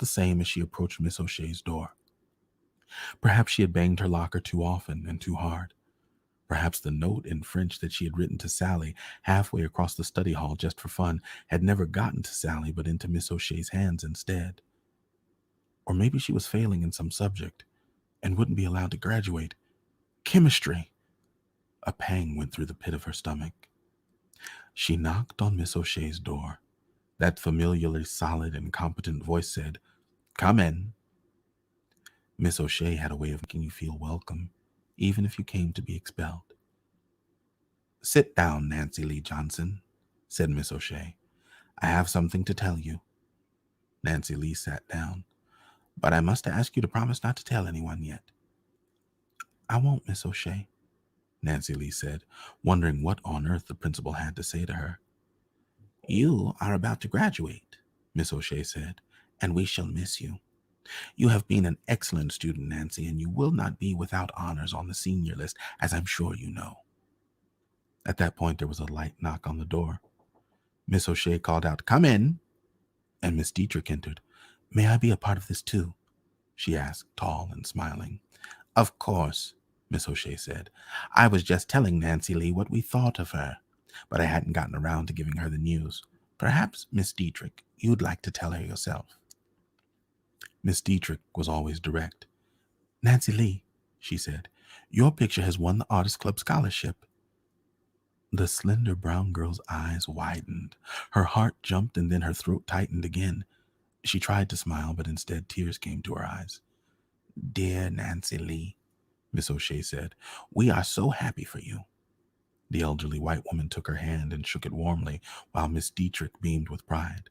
same as she approached Miss O'Shea's door. Perhaps she had banged her locker too often and too hard. Perhaps the note in French that she had written to Sally halfway across the study hall just for fun had never gotten to Sally but into Miss O'Shea's hands instead. Or maybe she was failing in some subject and wouldn't be allowed to graduate. Chemistry! A pang went through the pit of her stomach. She knocked on Miss O'Shea's door. That familiarly solid and competent voice said, "Come in." Miss O'Shea had a way of making you feel welcome, even if you came to be expelled. "Sit down, Nancy Lee Johnson," said Miss O'Shea. "I have something to tell you." Nancy Lee sat down. "But I must ask you to promise not to tell anyone yet." "I won't, Miss O'Shea," Nancy Lee said, wondering what on earth the principal had to say to her. "You are about to graduate," Miss O'Shea said, "and we shall miss you. You have been an excellent student, Nancy, and you will not be without honors on the senior list, as I'm sure you know." At that point, there was a light knock on the door. Miss O'Shea called out, "Come in," and Miss Dietrich entered. "May I be a part of this too?" she asked, tall and smiling. "Of course," Miss O'Shea said. "I was just telling Nancy Lee what we thought of her, but I hadn't gotten around to giving her the news. Perhaps, Miss Dietrich, you'd like to tell her yourself." Miss Dietrich was always direct. "Nancy Lee," she said, "your picture has won the Artist Club scholarship." The slender brown girl's eyes widened. Her heart jumped and then her throat tightened again. She tried to smile, but instead tears came to her eyes. "Dear Nancy Lee," Miss O'Shea said, "we are so happy for you." The elderly white woman took her hand and shook it warmly, while Miss Dietrich beamed with pride.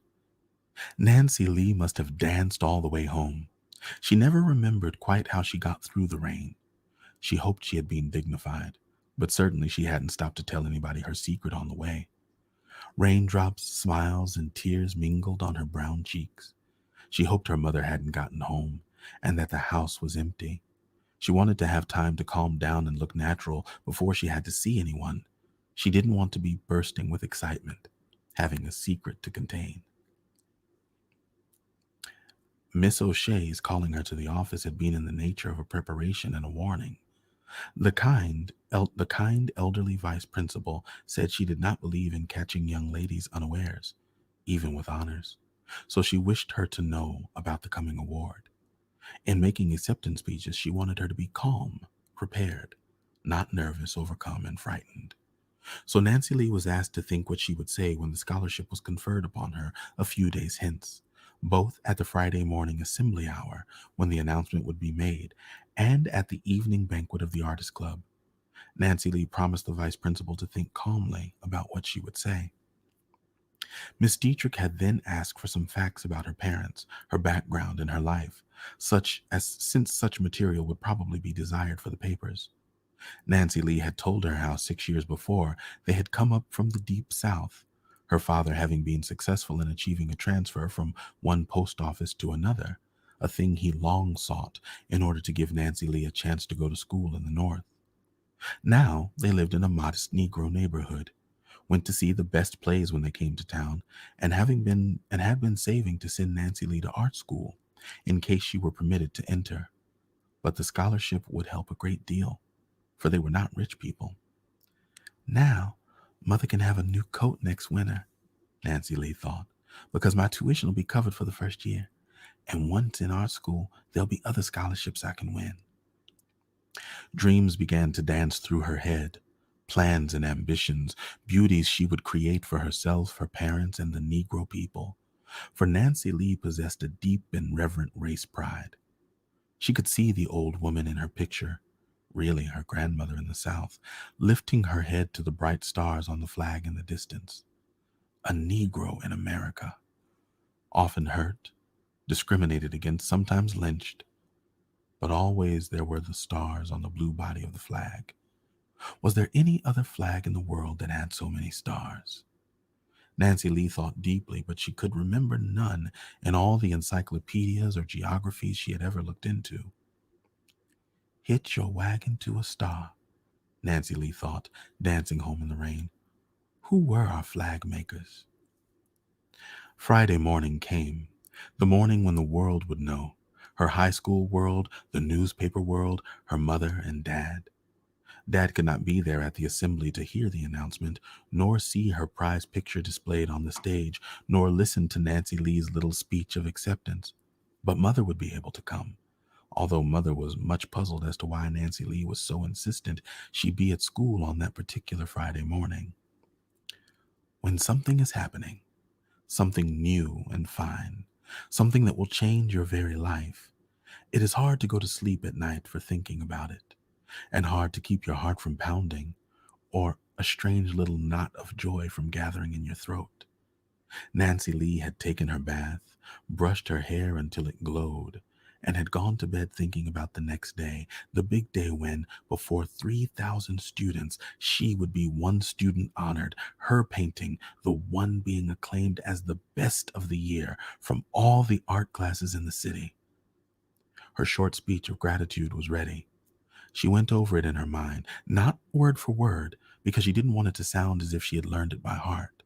Nancy Lee must have danced all the way home. She never remembered quite how she got through the rain. She hoped she had been dignified, but certainly she hadn't stopped to tell anybody her secret on the way. Raindrops, smiles, and tears mingled on her brown cheeks. She hoped her mother hadn't gotten home and that the house was empty. She wanted to have time to calm down and look natural before she had to see anyone. She didn't want to be bursting with excitement, having a secret to contain. Miss O'Shea's calling her to the office had been in the nature of a preparation and a warning. The kind elderly vice principal said she did not believe in catching young ladies unawares, even with honors. So she wished her to know about the coming award. In making acceptance speeches, she wanted her to be calm, prepared, not nervous, overcome, and frightened. So Nancy Lee was asked to think what she would say when the scholarship was conferred upon her a few days hence, both at the Friday morning assembly hour when the announcement would be made and at the evening banquet of the Artist Club. Nancy Lee promised the vice principal to think calmly about what she would say. Miss Dietrich had then asked for some facts about her parents, her background, and her life, since such material would probably be desired for the papers. Nancy Lee had told her how 6 years before they had come up from the deep South, her father having been successful in achieving a transfer from one post office to another, a thing he long sought in order to give Nancy Lee a chance to go to school in the North. Now they lived in a modest Negro neighborhood, went to see the best plays when they came to town, and had been saving to send Nancy Lee to art school in case she were permitted to enter. But the scholarship would help a great deal, for they were not rich people. Now, Mother can have a new coat next winter, Nancy Lee thought, because my tuition will be covered for the first year. And once in art school, there'll be other scholarships I can win. Dreams began to dance through her head, plans and ambitions, beauties she would create for herself, her parents, and the Negro people. For Nancy Lee possessed a deep and reverent race pride. She could see the old woman in her picture, really her grandmother in the South, lifting her head to the bright stars on the flag in the distance. A Negro in America, often hurt, discriminated against, sometimes lynched, but always there were the stars on the blue body of the flag. Was there any other flag in the world that had so many stars? Nancy Lee thought deeply, but she could remember none in all the encyclopedias or geographies she had ever looked into. Hitch your wagon to a star, Nancy Lee thought, dancing home in the rain. Who were our flag makers? Friday morning came, the morning when the world would know. Her high school world, the newspaper world, her mother and dad. Dad could not be there at the assembly to hear the announcement, nor see her prize picture displayed on the stage, nor listen to Nancy Lee's little speech of acceptance. But Mother would be able to come, although Mother was much puzzled as to why Nancy Lee was so insistent she be at school on that particular Friday morning. When something is happening, something new and fine, something that will change your very life, it is hard to go to sleep at night for thinking about it, and hard to keep your heart from pounding, or a strange little knot of joy from gathering in your throat. Nancy Lee had taken her bath, brushed her hair until it glowed, and had gone to bed thinking about the next day, the big day when, before 3,000 students, she would be one student honored, her painting, the one being acclaimed as the best of the year from all the art classes in the city. Her short speech of gratitude was ready. She went over it in her mind, not word for word, because she didn't want it to sound as if she had learned it by heart,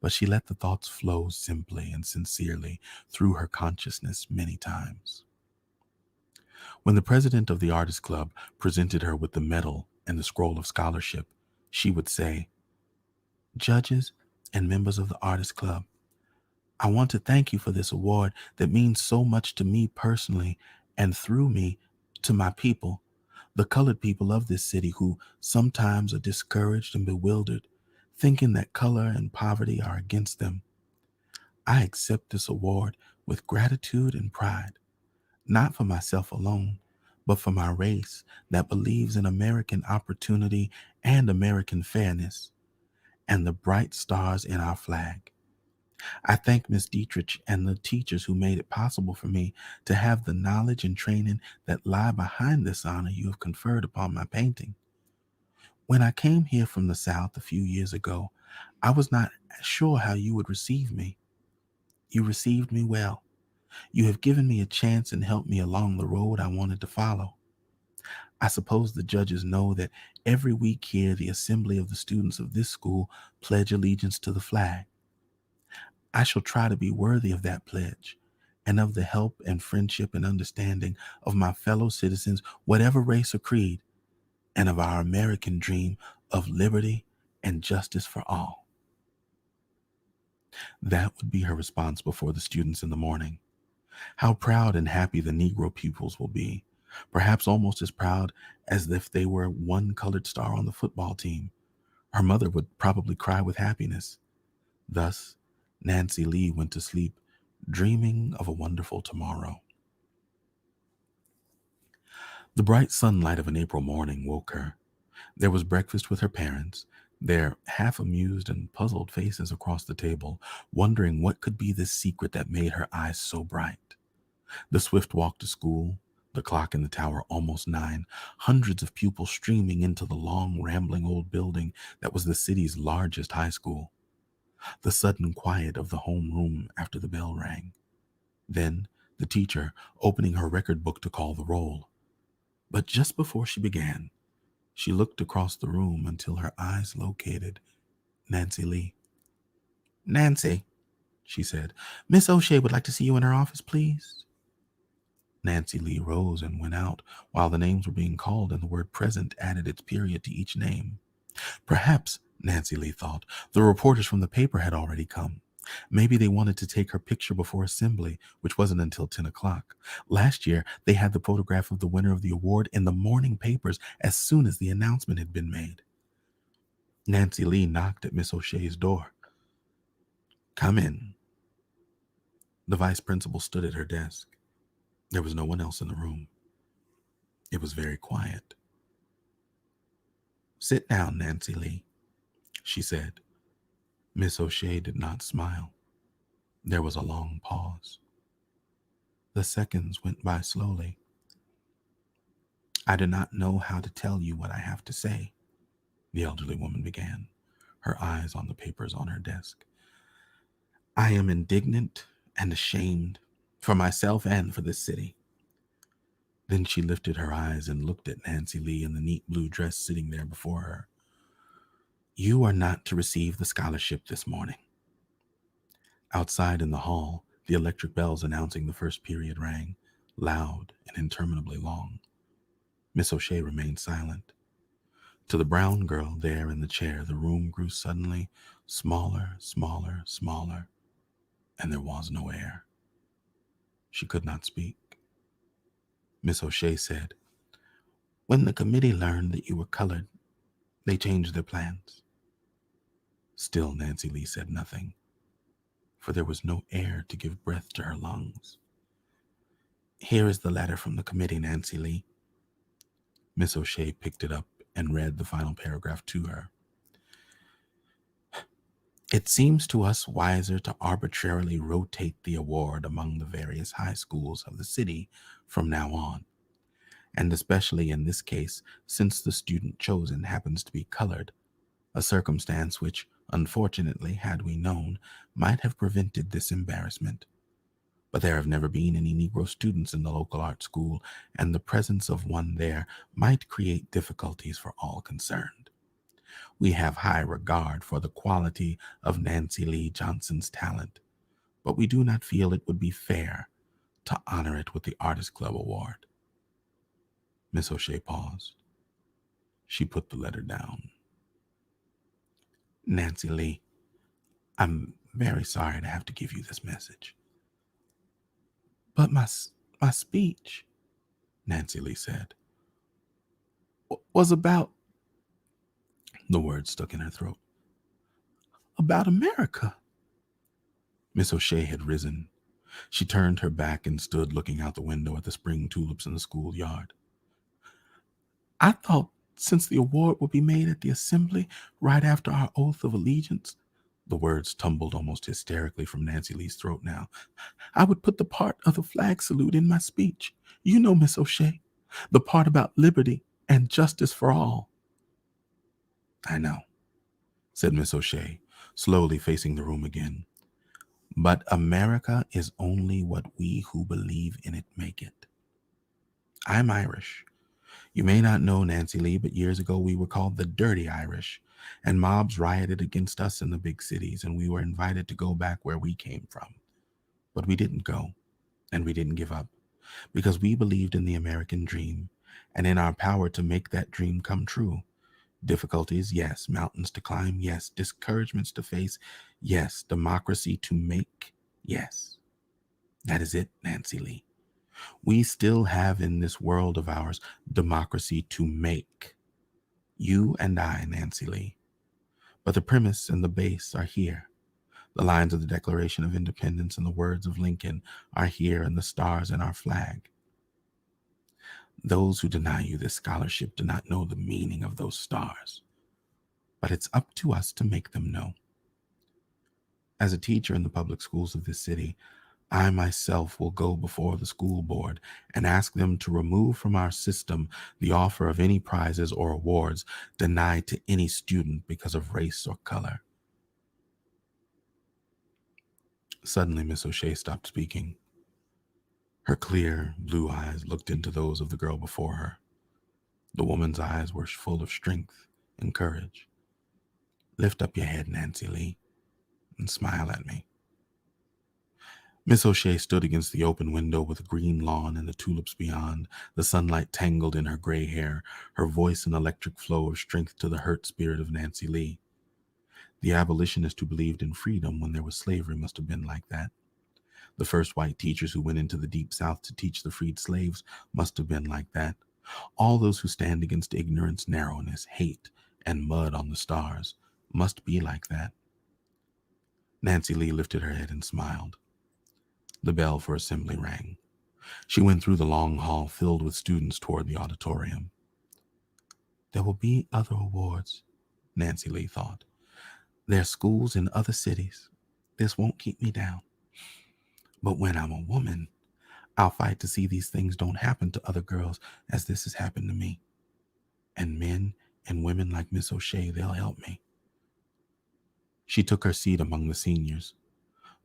but she let the thoughts flow simply and sincerely through her consciousness many times. When the president of the Artist Club presented her with the medal and the scroll of scholarship, she would say, "Judges and members of the Artist Club, I want to thank you for this award that means so much to me personally and through me to my people, the colored people of this city who sometimes are discouraged and bewildered, thinking that color and poverty are against them. I accept this award with gratitude and pride, not for myself alone, but for my race that believes in American opportunity and American fairness and the bright stars in our flag. I thank Miss Dietrich and the teachers who made it possible for me to have the knowledge and training that lie behind this honor you have conferred upon my painting. When I came here from the South a few years ago, I was not sure how you would receive me. You received me well. You have given me a chance and helped me along the road I wanted to follow. I suppose the judges know that every week here the assembly of the students of this school pledge allegiance to the flag. I shall try to be worthy of that pledge and of the help and friendship and understanding of my fellow citizens, whatever race or creed, and of our American dream of liberty and justice for all." That would be her response before the students in the morning. How proud and happy the Negro pupils will be, perhaps almost as proud as if they were one colored star on the football team. Her mother would probably cry with happiness. Thus, Nancy Lee went to sleep, dreaming of a wonderful tomorrow. The bright sunlight of an April morning woke her. There was breakfast with her parents, their half amused and puzzled faces across the table, wondering what could be the secret that made her eyes so bright. The swift walk to school, The clock in the tower almost 9, hundreds of pupils streaming into the long, rambling old building that was the city's largest high school. The sudden quiet of the homeroom after the bell rang. Then the teacher opening her record book to call the roll. But just before she began, she looked across the room until her eyes located Nancy Lee. "Nancy," she said, "Miss O'Shea would like to see you in her office, please." Nancy Lee rose and went out while the names were being called and the word present added its period to each name. Perhaps, Nancy Lee thought, the reporters from the paper had already come. Maybe they wanted to take her picture before assembly, which wasn't until 10 o'clock. Last year, they had the photograph of the winner of the award in the morning papers as soon as the announcement had been made. Nancy Lee knocked at Miss O'Shea's door. "Come in." The vice principal stood at her desk. There was no one else in the room. It was very quiet. "Sit down, Nancy Lee," she said. Miss O'Shea did not smile. There was a long pause. The seconds went by slowly. "I do not know how to tell you what I have to say," the elderly woman began, her eyes on the papers on her desk. "I am indignant and ashamed for myself and for this city." Then she lifted her eyes and looked at Nancy Lee in the neat blue dress sitting there before her. "You are not to receive the scholarship this morning." Outside in the hall, the electric bells announcing the first period rang, loud and interminably long. Miss O'Shea remained silent. To the brown girl there in the chair, the room grew suddenly smaller, smaller, smaller, and there was no air. She could not speak. Miss O'Shea said, "When the committee learned that you were colored, they changed their plans." Still Nancy Lee said nothing, for there was no air to give breath to her lungs. "Here is the letter from the committee, Nancy Lee." Miss O'Shea picked it up and read the final paragraph to her. "It seems to us wiser to arbitrarily rotate the award among the various high schools of the city from now on, and especially in this case, since the student chosen happens to be colored, a circumstance which, unfortunately, had we known, might have prevented this embarrassment. But there have never been any Negro students in the local art school, and the presence of one there might create difficulties for all concerned. We have high regard for the quality of Nancy Lee Johnson's talent, but we do not feel it would be fair to honor it with the Artist Club Award." Miss O'Shea paused. She put the letter down. "Nancy Lee, I'm very sorry to have to give you this message." "But my speech," Nancy Lee said, "was about," the words stuck in her throat, "about America." Miss O'Shea had risen. She turned her back and stood looking out the window at the spring tulips in the schoolyard. "I thought since the award would be made at the assembly right after our oath of allegiance," the words tumbled almost hysterically from Nancy Lee's throat now, "I would put the part of the flag salute in my speech. You know, Miss O'Shea, the part about liberty and justice for all." "I know," said Miss O'Shea, slowly facing the room again. "But America is only what we who believe in it make it. I'm Irish. You may not know, Nancy Lee, but years ago we were called the Dirty Irish, and mobs rioted against us in the big cities, and we were invited to go back where we came from. But we didn't go, and we didn't give up, because we believed in the American dream and in our power to make that dream come true. Difficulties, yes. Mountains to climb, yes. Discouragements to face, yes. Democracy to make, yes. That is it, Nancy Lee. We still have in this world of ours democracy to make. You and I, Nancy Lee. But the premise and the base are here. The lines of the Declaration of Independence and the words of Lincoln are here, and the stars in our flag. Those who deny you this scholarship do not know the meaning of those stars. But it's up to us to make them know. As a teacher in the public schools of this city, I myself will go before the school board and ask them to remove from our system the offer of any prizes or awards denied to any student because of race or color. Suddenly, Miss O'Shea stopped speaking. Her clear blue eyes looked into those of the girl before her. The woman's eyes were full of strength and courage. Lift up your head, Nancy Lee, and smile at me. Miss O'Shea stood against the open window with the green lawn and the tulips beyond, the sunlight tangled in her gray hair, her voice an electric flow of strength to the hurt spirit of Nancy Lee. The abolitionist who believed in freedom when there was slavery must have been like that. The first white teachers who went into the deep South to teach the freed slaves must have been like that. All those who stand against ignorance, narrowness, hate, and mud on the stars must be like that. Nancy Lee lifted her head and smiled. The bell for assembly rang. She went through the long hall filled with students toward the auditorium. There will be other awards, Nancy Lee thought. There are schools in other cities. This won't keep me down. But when I'm a woman, I'll fight to see these things don't happen to other girls as this has happened to me. And men and women like Miss O'Shea, they'll help me. She took her seat among the seniors.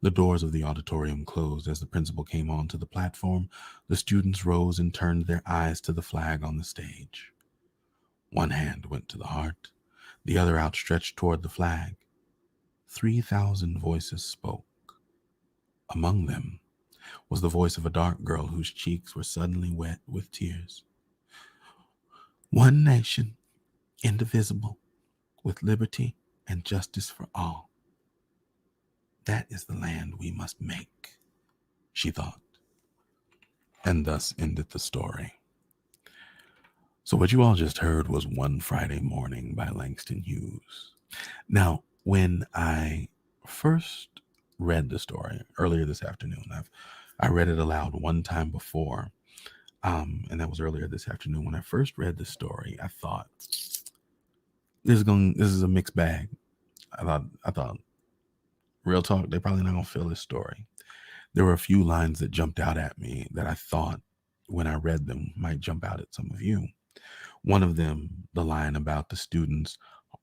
The doors of the auditorium closed as the principal came onto the platform. The students rose and turned their eyes to the flag on the stage. One hand went to the heart, the other outstretched toward the flag. 3,000 voices spoke. Among them was the voice of a dark girl whose cheeks were suddenly wet with tears. One nation, indivisible, with liberty and justice for all. That is the land we must make, she thought. And thus ended the story. So what you all just heard was One Friday Morning by Langston Hughes. Now, when I first read the story earlier this afternoon, I read it aloud one time before, and that was earlier this afternoon. When I first read the story, I thought this is a mixed bag. I thought, real talk, they're probably not gonna feel this story. There were a few lines that jumped out at me that I thought, when I read them, might jump out at some of you. One of them, the line about the students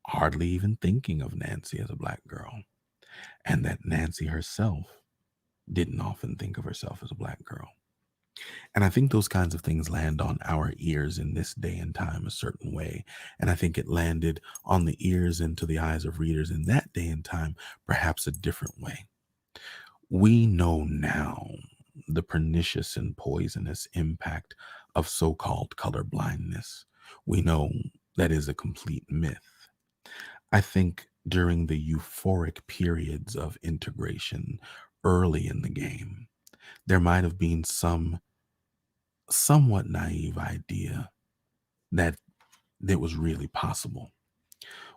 hardly even thinking of Nancy as a black girl, and that Nancy herself didn't often think of herself as a black girl. And I think those kinds of things land on our ears in this day and time a certain way. And I think it landed on the ears and to the eyes of readers in that day and time, perhaps a different way. We know now the pernicious and poisonous impact of so-called color blindness. We know that is a complete myth. I think during the euphoric periods of integration early in the game, there might have been some somewhat naive idea that it was really possible.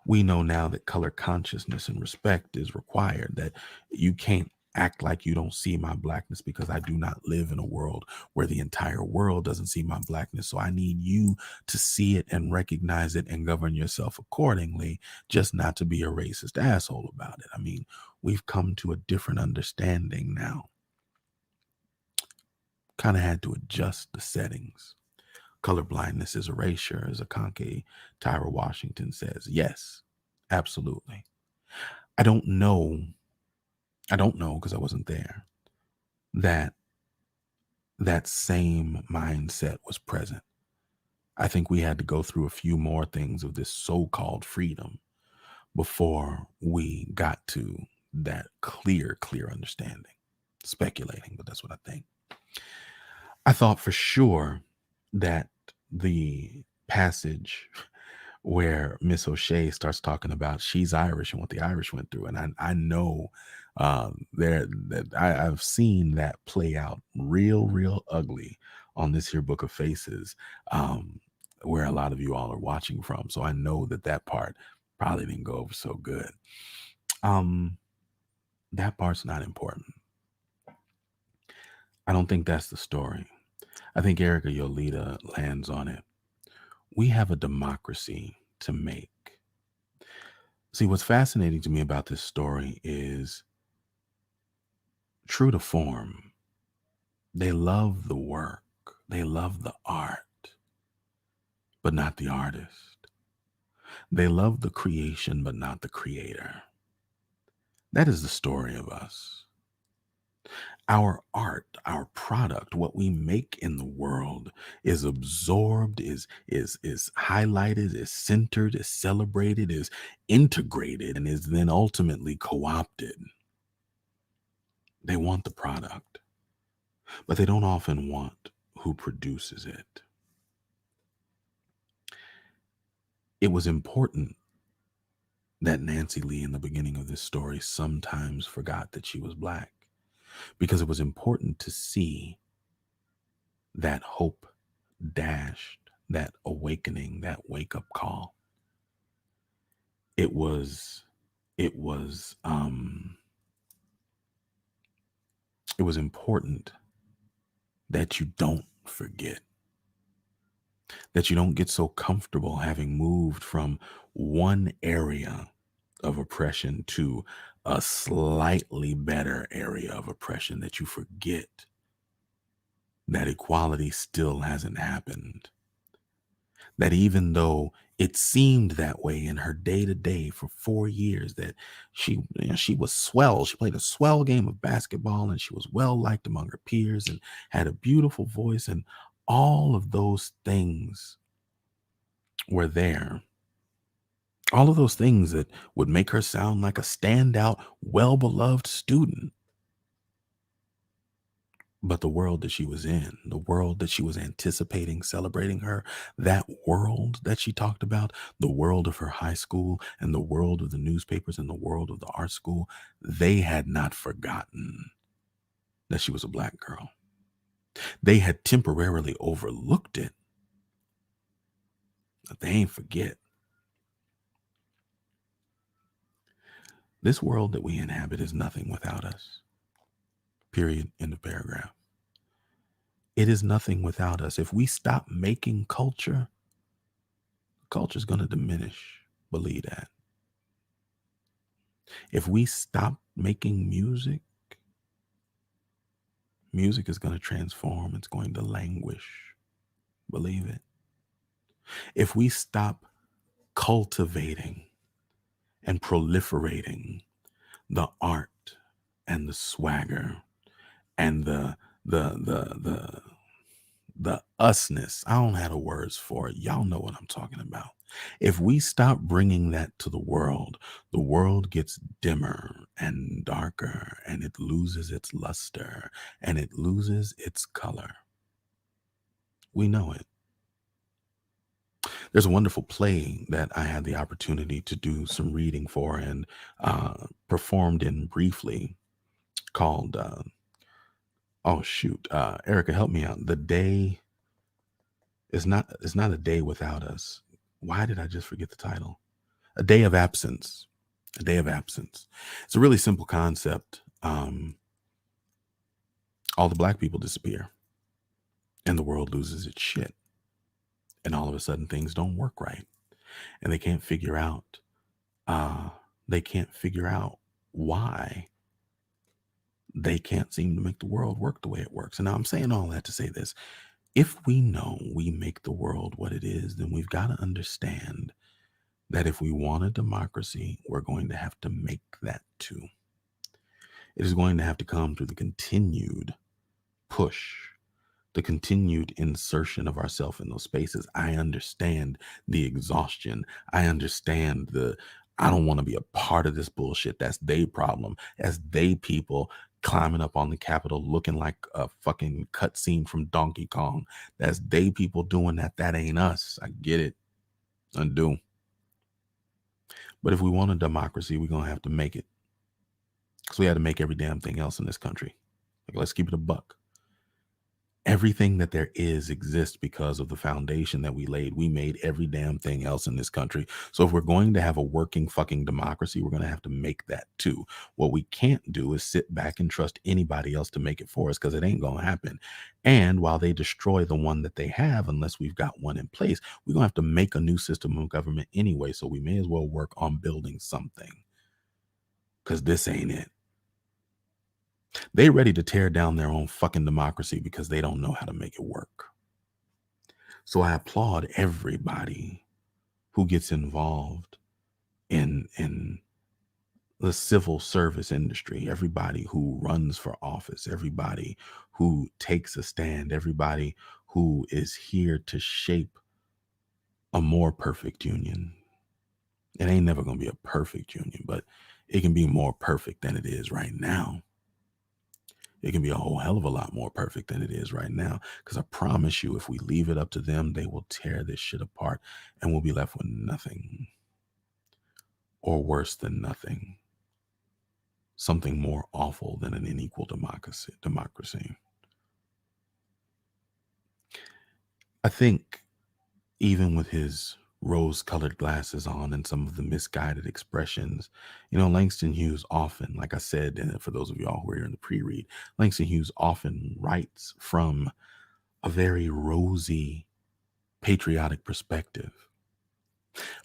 We know now that color consciousness and respect is required, that you can't act like you don't see my blackness because I do not live in a world where the entire world doesn't see my blackness. So I need you to see it and recognize it and govern yourself accordingly, just not to be a racist asshole about it. I mean, we've come to a different understanding now. Kind of had to adjust the settings. Color blindness is erasure, as Akanke Tyra Washington says. Yes, absolutely. I don't know because I wasn't there, that that same mindset was present. I think we had to go through a few more things of this so-called freedom before we got to that clear understanding. Speculating, but that's what I think. I thought for sure that the passage where Miss O'Shea starts talking about she's Irish and what the Irish went through, and I know I've seen that play out real ugly on this here Book of Faces, where a lot of you all are watching from. So I know that part probably didn't go over so good. That part's not important. I don't think that's the story. I think Erica Yolita lands on it. We have a democracy to make. See, what's fascinating to me about this story is, true to form, They love the work, they love the art, but not the artist. They love the creation, but not the creator. That is the story of us. Our art, our product, what we make in the world is absorbed, is highlighted, is centered, is celebrated, is integrated, and is then ultimately co-opted. They want the product, but they don't often want who produces it. It was important that Nancy Lee in the beginning of this story sometimes forgot that she was black, because it was important to see that hope dashed, that awakening, that wake up call. It was, it was, um, it was important that you don't forget, that you don't get so comfortable having moved from one area of oppression to a slightly better area of oppression that you forget that equality still hasn't happened. That even though it seemed that way in her day to day for 4 years, that she was swell. She played a swell game of basketball and she was well liked among her peers and had a beautiful voice, and all of those things were there. All of those things that would make her sound like a standout, well beloved student. But the world that she was in, the world that she was anticipating celebrating her, that world that she talked about, the world of her high school and the world of the newspapers and the world of the art school, they had not forgotten that she was a black girl. They had temporarily overlooked it, but they ain't forget. This world that we inhabit is nothing without us. Period. End of paragraph. It is nothing without us. If we stop making culture, culture's going to diminish. Believe that. If we stop making music, music is going to transform. It's going to languish. Believe it. If we stop cultivating and proliferating the art and the swagger and the usness, I don't have the words for it. Y'all know what I'm talking about. If we stop bringing that to the world gets dimmer and darker, and it loses its luster and it loses its color. We know it. There's a wonderful play that I had the opportunity to do some reading for and performed in briefly called, Erica, help me out. The day is not a day without us. Why did I just forget the title? A Day of Absence. A Day of Absence. It's a really simple concept. All the black people disappear and the world loses its shit. And all of a sudden things don't work right. And they can't figure out why they can't seem to make the world work the way it works. And now I'm saying all that to say this. If we know we make the world what it is, then we've got to understand that if we want a democracy, we're going to have to make that too. It is going to have to come through the continued push, the continued insertion of ourselves in those spaces. I understand the exhaustion. I understand I don't want to be a part of this bullshit. That's their problem. As they people climbing up on the Capitol looking like a fucking cutscene from Donkey Kong. That's they people doing that. That ain't us. I get it. I do. But if we want a democracy, we're going to have to make it. Because we had to make every damn thing else in this country. Like, let's keep it a buck. Everything that there is exists because of the foundation that we laid. We made every damn thing else in this country. So if we're going to have a working fucking democracy, we're going to have to make that too. What we can't do is sit back and trust anybody else to make it for us, because it ain't going to happen. And while they destroy the one that they have, unless we've got one in place, we're going to have to make a new system of government anyway. So we may as well work on building something, because this ain't it. They ready to tear down their own fucking democracy because they don't know how to make it work. So I applaud everybody who gets involved in the civil service industry, everybody who runs for office, everybody who takes a stand, everybody who is here to shape a more perfect union. It ain't never going to be a perfect union, but it can be more perfect than it is right now. It can be a whole hell of a lot more perfect than it is right now. Because I promise you, if we leave it up to them, they will tear this shit apart and we'll be left with nothing, or worse than nothing. Something more awful than an unequal democracy. I think even with his rose-colored glasses on and some of the misguided expressions, Langston Hughes often, like I said, and for those of y'all who are here in the pre-read, Langston Hughes often writes from a very rosy, patriotic perspective.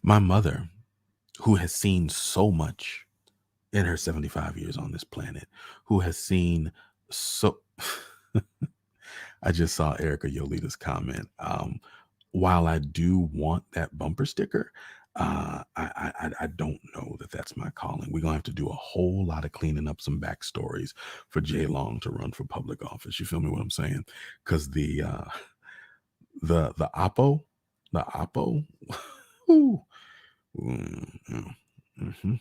My mother, who has seen so much in her 75 years on this planet, who has seen so... I just saw Erica Yolita's comment. While I do want that bumper sticker, I don't know that that's my calling. We're gonna have to do a whole lot of cleaning up some backstories for Jay Long to run for public office. You feel me? What I'm saying? Because the Oppo, the Oppo, ooh, mm-hmm.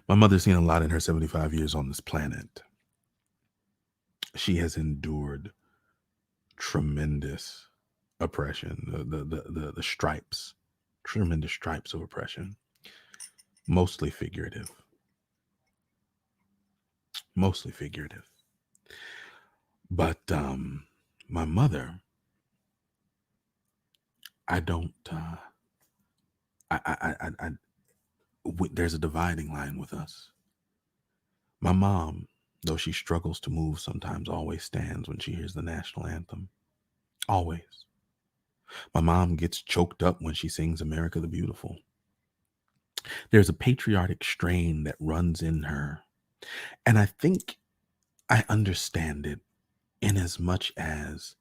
My mother's seen a lot in her 75 years on this planet. She has endured tremendous oppression, the stripes, tremendous stripes of oppression, mostly figurative. But my mother, I don't. There's a dividing line with us. My mom, though she struggles to move sometimes, always stands when she hears the national anthem. Always. My mom gets choked up when she sings America the Beautiful. There's a patriotic strain that runs in her. And I think I understand it in as much as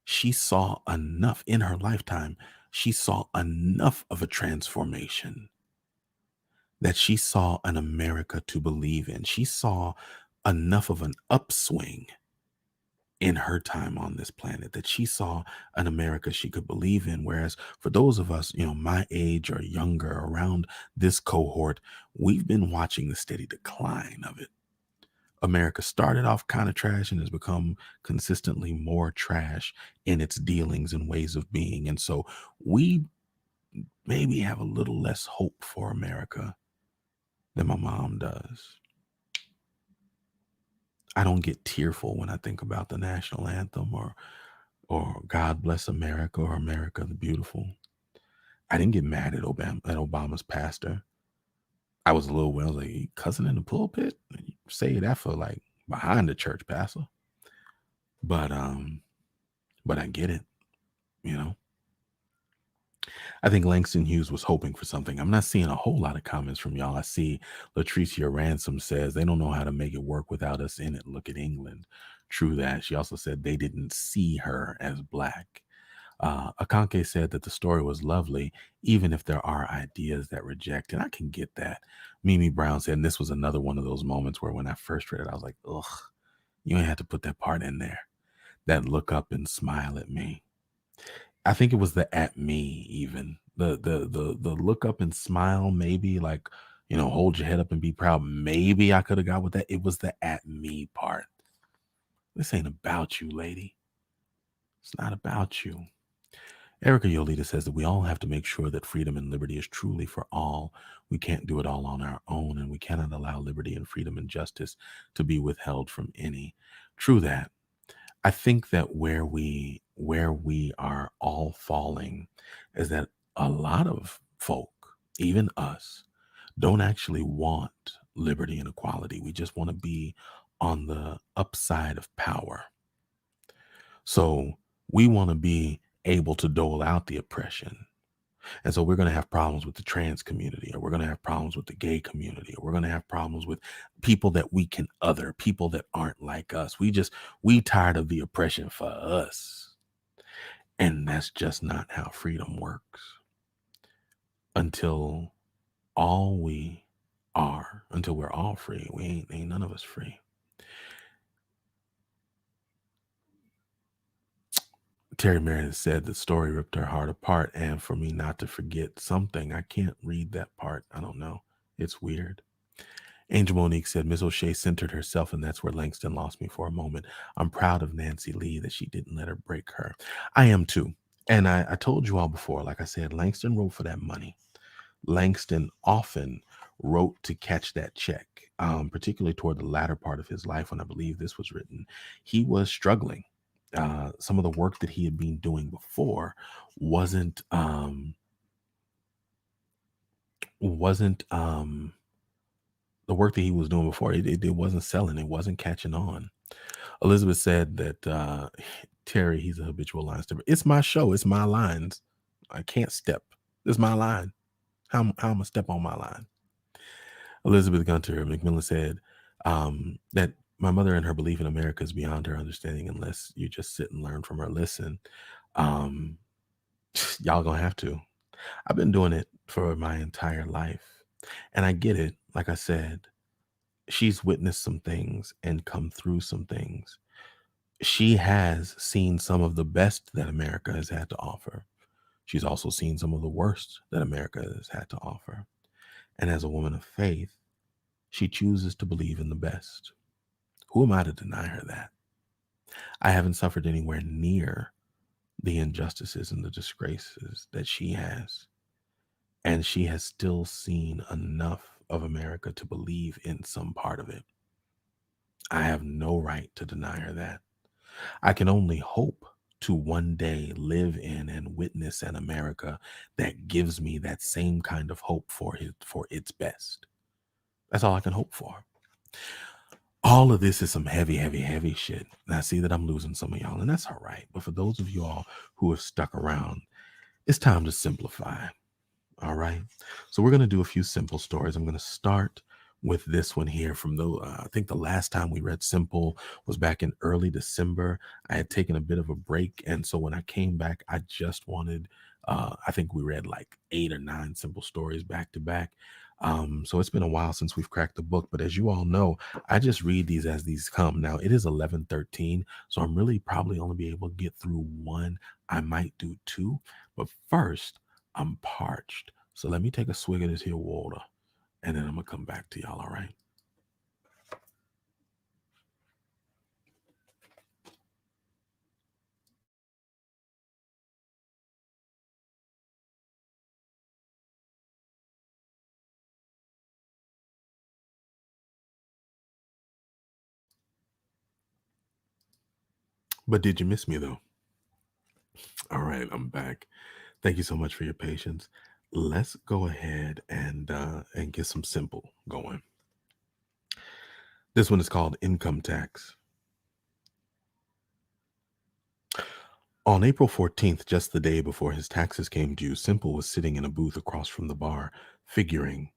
she saw enough in her lifetime. She saw enough of a transformation that she saw an America to believe in. She saw enough of an upswing in her time on this planet that she saw an America she could believe in. Whereas for those of us, my age or younger around this cohort, we've been watching the steady decline of it. America started off kind of trash and has become consistently more trash in its dealings and ways of being. And so we maybe have a little less hope for America than my mom does. I don't get tearful when I think about the national anthem or God Bless America or America the Beautiful. I didn't get mad at Obama's pastor. I was a little well, like, you cussing in the pulpit? You say that for like behind the church, pastor. But I get it, I think Langston Hughes was hoping for something. I'm not seeing a whole lot of comments from y'all. I see Latricia Ransom says they don't know how to make it work without us in it. Look at England. True that. She also said they didn't see her as black. Akanke said that the story was lovely, even if there are ideas that reject, and I can get that. Mimi Brown said, and this was another one of those moments where when I first read it, I was like, ugh, you ain't had to put that part in there. That look up and smile at me. I think it was the at me, even the look up and smile, maybe like, hold your head up and be proud. Maybe I could have got with that. It was the at me part. This ain't about you, lady. It's not about you. Erica Yolita says that we all have to make sure that freedom and liberty is truly for all. We can't do it all on our own, and we cannot allow liberty and freedom and justice to be withheld from any. True that. I think that where we are all falling is that a lot of folk, even us, don't actually want liberty and equality. We just want to be on the upside of power. So we want to be able to dole out the oppression. And so we're going to have problems with the trans community, or we're going to have problems with the gay community, or we're going to have problems with people that we can other, people that aren't like us. We tired of the oppression for us. And that's just not how freedom works. Until all we are, until we're all free, we ain't none of us free. Terry Meredith said the story ripped her heart apart, and for me not to forget something, I can't read that part. I don't know. It's weird. Angel Monique said Miss O'Shea centered herself, and that's where Langston lost me for a moment. I'm proud of Nancy Lee that she didn't let her break her. I am too. And I told you all before, like I said, Langston wrote for that money. Langston often wrote to catch that check, particularly toward the latter part of his life when I believe this was written. He was struggling. Some of the work that he had been doing before wasn't the work that he was doing before. It wasn't selling. It wasn't catching on. Elizabeth said that Terry, he's a habitual line stepper. It's my show. It's my lines. I can't step. It's my line. How I'm gonna step on my line? Elizabeth Gunter McMillan said that my mother and her belief in America is beyond her understanding unless you just sit and learn from her. Listen, um, y'all gonna have to. I've been doing it for my entire life, and I get it. Like I said, she's witnessed some things and come through some things. She has seen some of the best that America has had to offer. She's also seen some of the worst that America has had to offer. And as a woman of faith, she chooses to believe in the best. Who am I to deny her that? I haven't suffered anywhere near the injustices and the disgraces that she has. And she has still seen enough of America to believe in some part of it. I have no right to deny her that. I can only hope to one day live in and witness an America that gives me that same kind of hope for its best. That's all I can hope for. All of this is some heavy, heavy, heavy shit. And I see that I'm losing some of y'all, and that's all right. But for those of y'all who have stuck around, it's time to simplify. All right. So we're going to do a few simple stories. I'm going to start with this one here from I think the last time we read Simple was back in early December. I had taken a bit of a break. And so when I came back, I just wanted, I think we read like 8 or 9 simple stories back to back. So it's been a while since we've cracked the book, but as you all know, I just read these as these come. Now it is 11:13, so I'm really probably only be able to get through one. I might do 2, but first I'm parched. So let me take a swig of this here water, and then I'm gonna come back to y'all. All right. But did you miss me though? All right, I'm back. Thank you so much for your patience. Let's go ahead and get some simple going. This one is called Income Tax. On April 14th, just the day before his taxes came due, Simple was sitting in a booth across from the bar, figuring.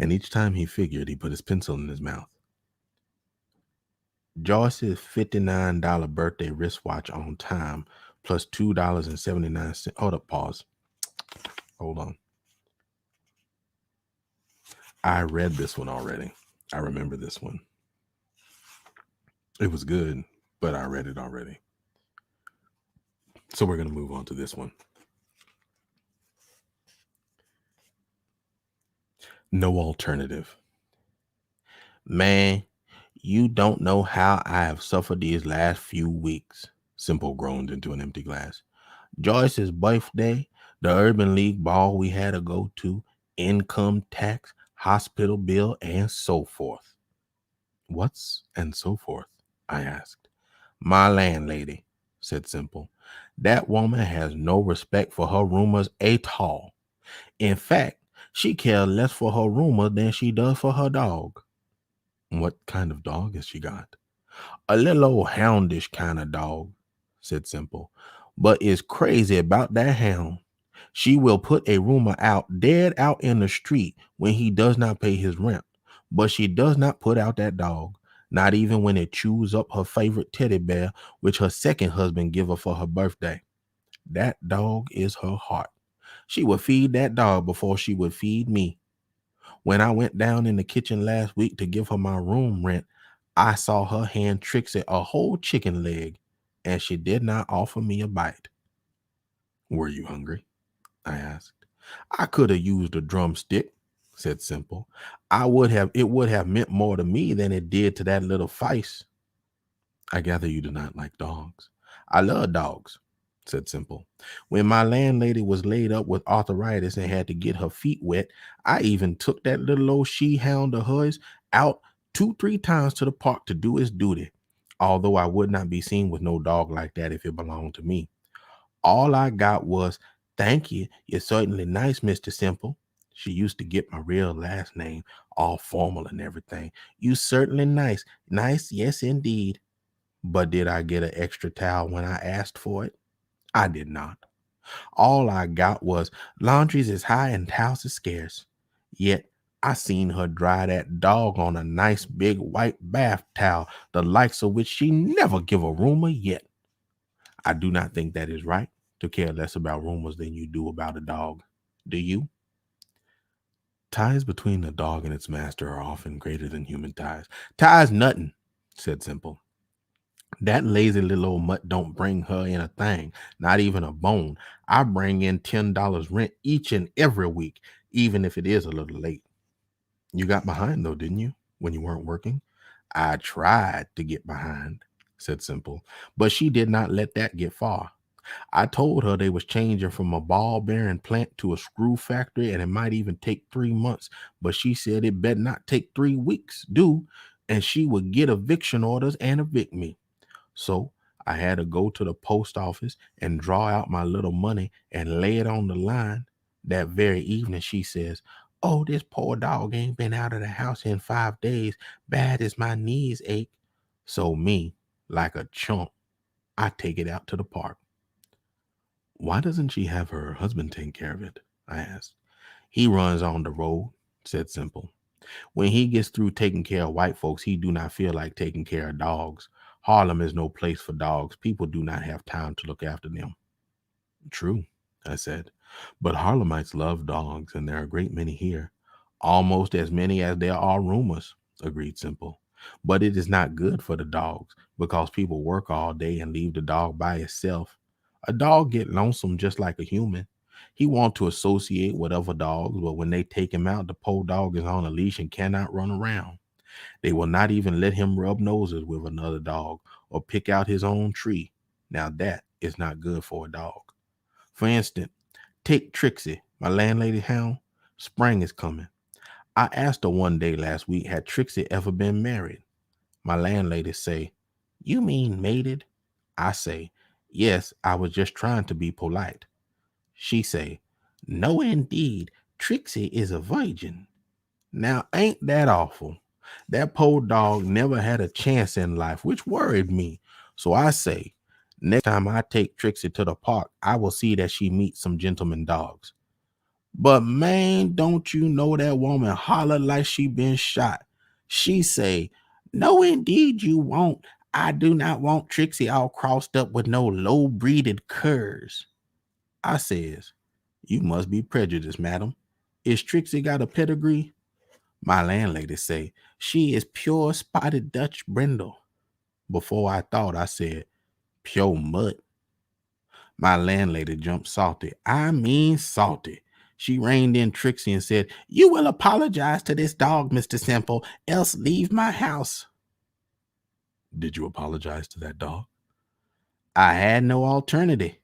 And each time he figured, he put his pencil in his mouth. Joyce's $59 birthday wristwatch on time plus $2.79. Hold up, pause. Hold on. I read this one already. I remember this one. It was good, but I read it already. So we're going to move on to this one. No alternative. Man, you don't know how I have suffered these last few weeks, Simple groaned into an empty glass. Joyce's birthday, the Urban League ball we had to go to, income tax, hospital bill, and so forth. What's and so forth? I asked. My landlady, said Simple. That woman has no respect for her roomers at all. In fact, she cares less for her roomer than she does for her dog. What kind of dog has she got? A little old houndish kind of dog, said Simple, but is crazy about that hound. She will put a roomer out dead out in the street when he does not pay his rent. But she does not put out that dog, not even when it chews up her favorite teddy bear, which her second husband give her for her birthday. That dog is her heart. She would feed that dog before she would feed me. When I went down in the kitchen last week to give her my room rent, I saw her hand Trixie a whole chicken leg, and she did not offer me a bite. Were you hungry? I asked. I could have used a drumstick, said Simple. It would have meant more to me than it did to that little feist. I gather you do not like dogs. I love dogs, said Simple. When my landlady was laid up with arthritis and had to get her feet wet, I even took that little old she hound of hers out 2, 3 times to the park to do its duty, although I would not be seen with no dog like that if it belonged to me. All I got was, "Thank you. You're certainly nice, Mr. Simple." She used to get my real last name, all formal and everything. "You certainly nice. Nice, yes, indeed." But did I get an extra towel when I asked for it? I did not. All I got was, "Laundries is high and towels is scarce." Yet I seen her dry that dog on a nice big white bath towel, the likes of which she never give a rumor yet. I do not think that is right, to care less about rumors than you do about a dog. Do you? Ties between a dog and its master are often greater than human ties. Ties nothing, said Simple. That lazy little old mutt don't bring her in a thing, not even a bone. I bring in $10 rent each and every week, even if it is a little late. You got behind though, didn't you, when you weren't working? I tried to get behind, said Simple, but she did not let that get far. I told her they was changing from a ball bearing plant to a screw factory, and it might even take 3 months, but she said it better not take 3 weeks, and she would get eviction orders and evict me. So I had to go to the post office and draw out my little money and lay it on the line. That very evening, she says, "Oh, this poor dog ain't been out of the house in 5 days, bad as my knees ache." So me, like a chump, I take it out to the park. Why doesn't she have her husband take care of it? I asked. He runs on the road, said Simple. When he gets through taking care of white folks, he do not feel like taking care of dogs. Harlem is no place for dogs. People do not have time to look after them. True, I said. But Harlemites love dogs, and there are a great many here. Almost as many as there are rumors, agreed Simple. But it is not good for the dogs because people work all day and leave the dog by itself. A dog get lonesome just like a human. He want to associate with other dogs, but when they take him out, the poor dog is on a leash and cannot run around. They will not even let him rub noses with another dog or pick out his own tree. Now that is not good for a dog. For instance, take Trixie, my landlady hound. Spring is coming. I asked her one day last week, had Trixie ever been married? My landlady say, "You mean mated?" I say, "Yes, I was just trying to be polite." She say, "No, indeed, Trixie is a virgin." Now, ain't that awful? That poor dog never had a chance in life, which worried me. So I say, next time I take Trixie to the park, I will see that she meets some gentleman dogs. But man, don't you know that woman holler like she been shot. She say, "No, indeed you won't. I do not want Trixie all crossed up with no low-breeded curs." I says, "You must be prejudiced, madam. Is Trixie got a pedigree?" My landlady say, "She is pure spotted Dutch brindle." Before I thought, I said, "Pure mutt." My landlady jumped salty. I mean salty. She reined in Trixie and said, "You will apologize to this dog, Mr. Simple, else leave my house." Did you apologize to that dog? I had no alternative.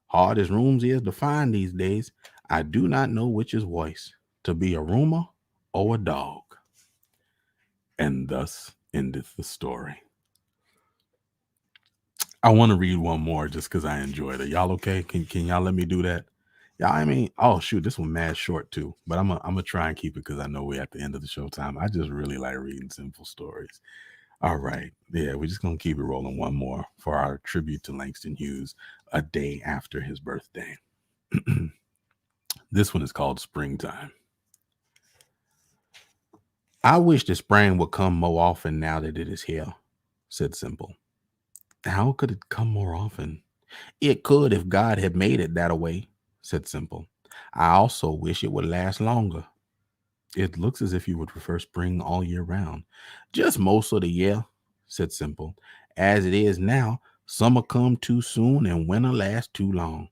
Hard as rooms is to find these days, I do not know which is worse, to be a roomer or a dog. And thus endeth the story. I want to read one more just because I enjoyed it. Y'all okay? Can y'all let me do that? Yeah, I mean, oh shoot, this one mad short too. But I'm gonna try and keep it because I know we're at the end of the show time. I just really like reading simple stories. All right. Yeah, we're just gonna keep it rolling one more for our tribute to Langston Hughes a day after his birthday. This one is called Springtime. I wish the spring would come more often now that it is here, said Simple. How could it come more often? It could if God had made it that way, said Simple. I also wish it would last longer. It looks as if you would prefer spring all year round. Just most of the year, said Simple. As it is now, summer come too soon and winter lasts too long.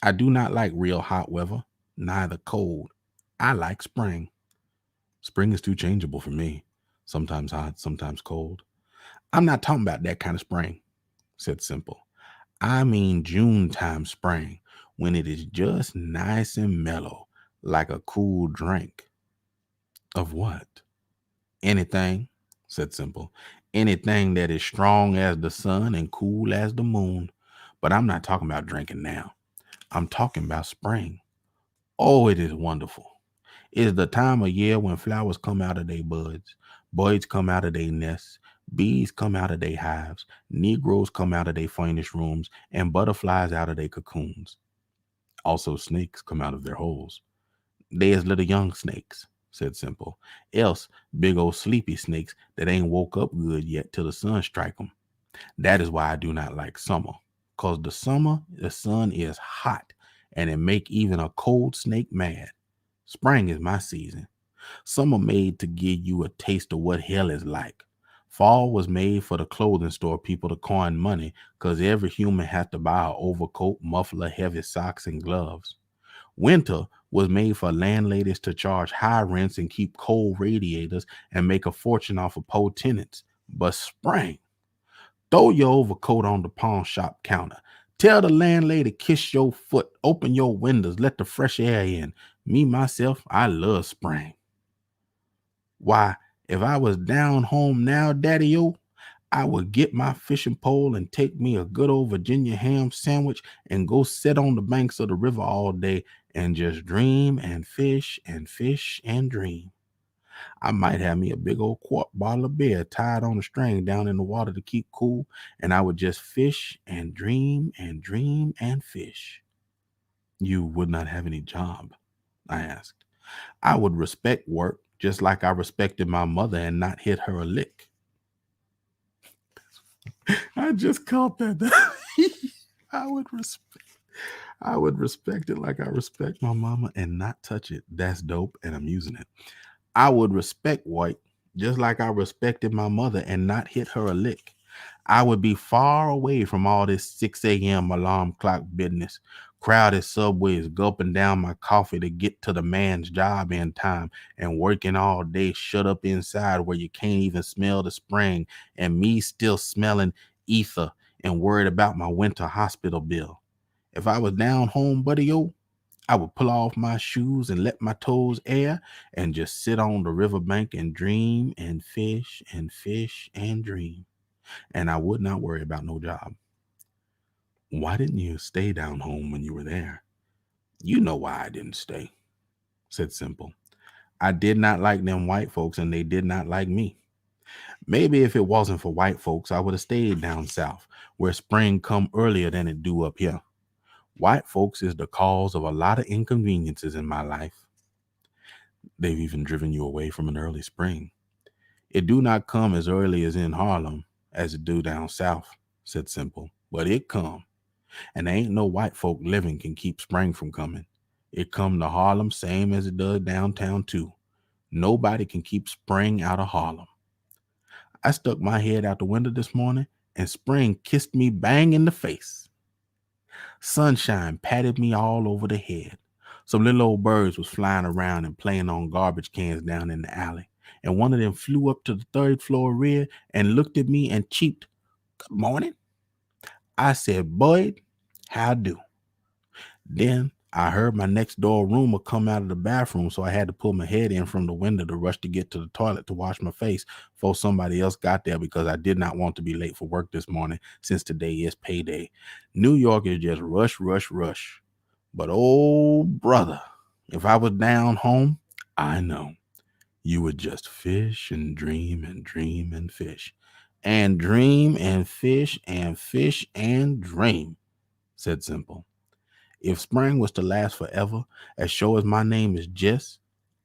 I do not like real hot weather, neither cold. I like spring. Spring is too changeable for me. Sometimes hot, sometimes cold. I'm not talking about that kind of spring, said Simple. I mean June time spring, when it is just nice and mellow, like a cool drink. Of what? Anything, said Simple. Anything that is strong as the sun and cool as the moon. But I'm not talking about drinking now. I'm talking about spring. Oh, it is wonderful. It is the time of year when flowers come out of their buds, birds come out of their nests, bees come out of their hives, negroes come out of their furnished rooms, and butterflies out of their cocoons. Also, snakes come out of their holes. They is little young snakes, said Simple. Else, big old sleepy snakes that ain't woke up good yet till the sun strike 'em. That is why I do not like summer. 'Cause the sun is hot, and it make even a cold snake mad. Spring is my season. Summer made to give you a taste of what hell is like. Fall was made for the clothing store people to coin money, 'cause every human has to buy an overcoat, muffler, heavy socks, and gloves. Winter was made for landladies to charge high rents and keep cold radiators and make a fortune off of poor tenants. But spring, throw your overcoat on the pawn shop counter. Tell the landlady kiss your foot, open your windows, let the fresh air in. Me, myself, I love spring. Why, if I was down home now, Daddy-O, I would get my fishing pole and take me a good old Virginia ham sandwich and go sit on the banks of the river all day and just dream and fish and fish and dream. I might have me a big old quart bottle of beer tied on a string down in the water to keep cool, and I would just fish and dream and dream and fish. You would not have any job? I asked. I would respect work just like I respected my mother and not hit her a lick. I just caught that. I would respect I would respect it like I respect my mama and not touch it. That's dope, and I'm using it. I would respect white just like I respected my mother and not hit her a lick. I would be far away from all this 6 a.m. alarm clock business, crowded subways, gulping down my coffee to get to the man's job in time, and working all day shut up inside where you can't even smell the spring, and me still smelling ether and worried about my winter hospital bill. If I was down home, buddy-o, I would pull off my shoes and let my toes air and just sit on the riverbank and dream and fish and fish and dream. And I would not worry about no job. Why didn't you stay down home when you were there? You know why I didn't stay, said Simple. I did not like them white folks and they did not like me. Maybe if it wasn't for white folks, I would have stayed down south where spring come earlier than it do up here. White folks is the cause of a lot of inconveniences in my life. They've even driven you away from an early spring. It do not come as early as in Harlem as it do down south, said Simple, but it come. And there ain't no white folk living can keep spring from coming. It come to Harlem same as it does downtown too. Nobody can keep spring out of Harlem. I stuck my head out the window this morning and spring kissed me bang in the face. Sunshine patted me all over the head. Some little old birds was flying around and playing on garbage cans down in the alley. And one of them flew up to the third floor rear and looked at me and cheeped, "Good morning." I said, "Boyd, how do?" Then I heard my next door roomer come out of the bathroom, so I had to pull my head in from the window to rush to get to the toilet to wash my face before somebody else got there because I did not want to be late for work this morning since today is payday. New York is just rush, rush, rush. But oh, brother, if I was down home, I know you would just fish and dream and dream and fish. And dream and fish and fish and dream, said Simple. If spring was to last forever, as sure as my name is Jess,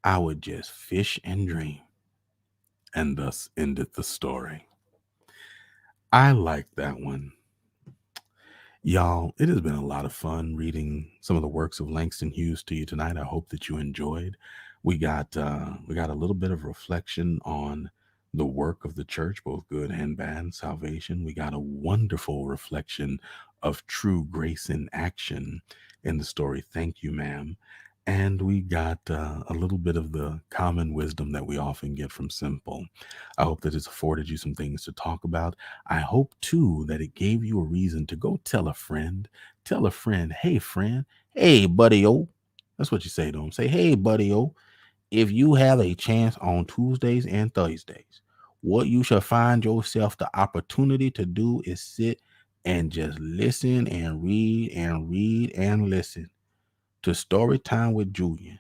I would just fish and dream. And thus ended the story. I like that one. Y'all, it has been a lot of fun reading some of the works of Langston Hughes to you tonight. I hope that you enjoyed. We got a little bit of reflection on the work of the church, both good and bad, salvation. We got a wonderful reflection of true grace in action in the story. Thank you, ma'am. And we got a little bit of the common wisdom that we often get from Simple. I hope that it's afforded you some things to talk about. I hope too that it gave you a reason to go tell a friend. Tell a friend, hey, buddy, oh. That's what you say to them. Say, hey, buddy, oh, if you have a chance on Tuesdays and Thursdays, what you shall find yourself the opportunity to do is sit and just listen and read and read and listen to Story Time with Julian.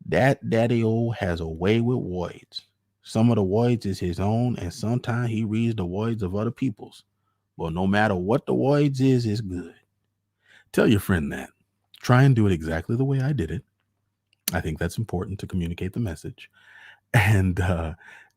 That daddy old has a way with words. Some of the words is his own, and sometimes he reads the words of other people's. But no matter what the words is, it's good. Tell your friend that. Try and do it exactly the way I did it. I think that's important to communicate the message. And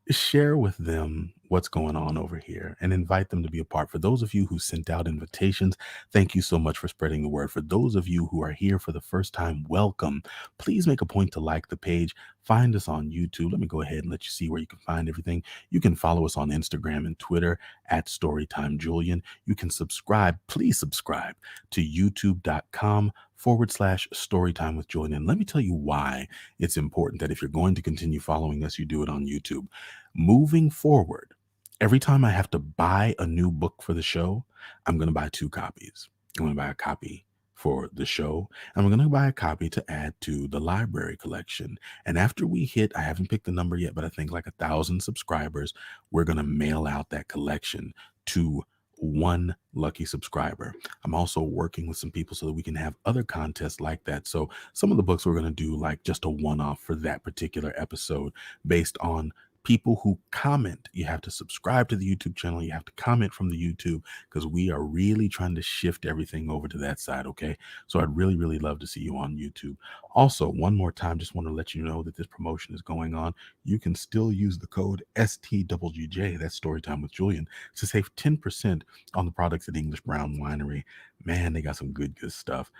share with them what's going on over here and invite them to be a part. For those of you who sent out invitations, thank you so much for spreading the word. For those of you who are here for the first time, welcome. Please make a point to like the page. Find us on YouTube. Let me go ahead and let you see where you can find everything. You can follow us on Instagram and Twitter at Storytime Julian. You can subscribe. Please subscribe to youtube.com/Storytime with Julian. And let me tell you why it's important that if you're going to continue following us, you do it on YouTube. Moving forward, every time I have to buy a new book for the show, I'm going to buy two copies. I'm going to buy a copy for the show, and we're going to buy a copy to add to the library collection. And after we hit, I haven't picked the number yet, but I think like 1,000 subscribers, we're going to mail out that collection to one lucky subscriber. I'm also working with some people so that we can have other contests like that. So some of the books we're going to do like just a one-off for that particular episode based on people who comment. You have to subscribe to the YouTube channel. You have to comment from the YouTube because we are really trying to shift everything over to that side. Okay. So I'd really, really love to see you on YouTube. Also, one more time, just want to let you know that this promotion is going on. You can still use the code STWJ, that's Storytime with Julian, to save 10% on the products at English Brown Winery. Man, they got some good stuff.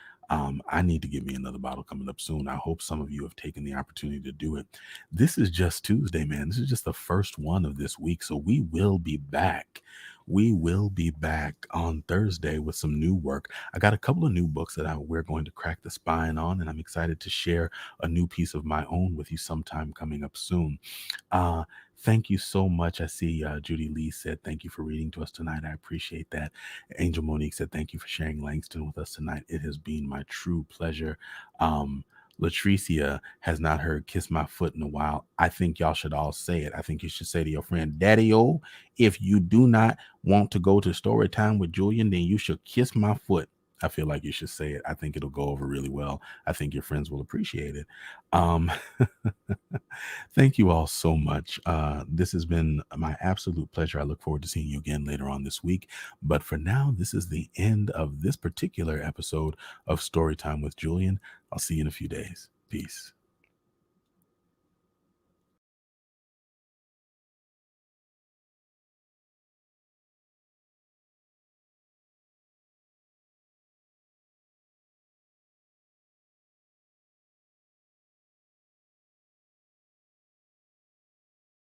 I need to get me another bottle coming up soon. I hope some of you have taken the opportunity to do it. This is just Tuesday, man. This is just the first one of this week. So we will be back. We will be back on Thursday with some new work. I got a couple of new books that we're going to crack the spine on, and I'm excited to share a new piece of my own with you sometime coming up soon. Uh, Thank you so much. I see Judy Lee said, thank you for reading to us tonight. I appreciate that. Angel Monique said, thank you for sharing Langston with us tonight. It has been my true pleasure. Latricia has not heard Kiss My Foot in a while. I think y'all should all say it. I think you should say to your friend, Daddy O, if you do not want to go to story time with Julian, then you should kiss my foot. I feel like you should say it. I think it'll go over really well. I think your friends will appreciate it. Um, Thank you all so much. This has been my absolute pleasure. I look forward to seeing you again later on this week. But for now, this is the end of this particular episode of Storytime with Julian. I'll see you in a few days. Peace.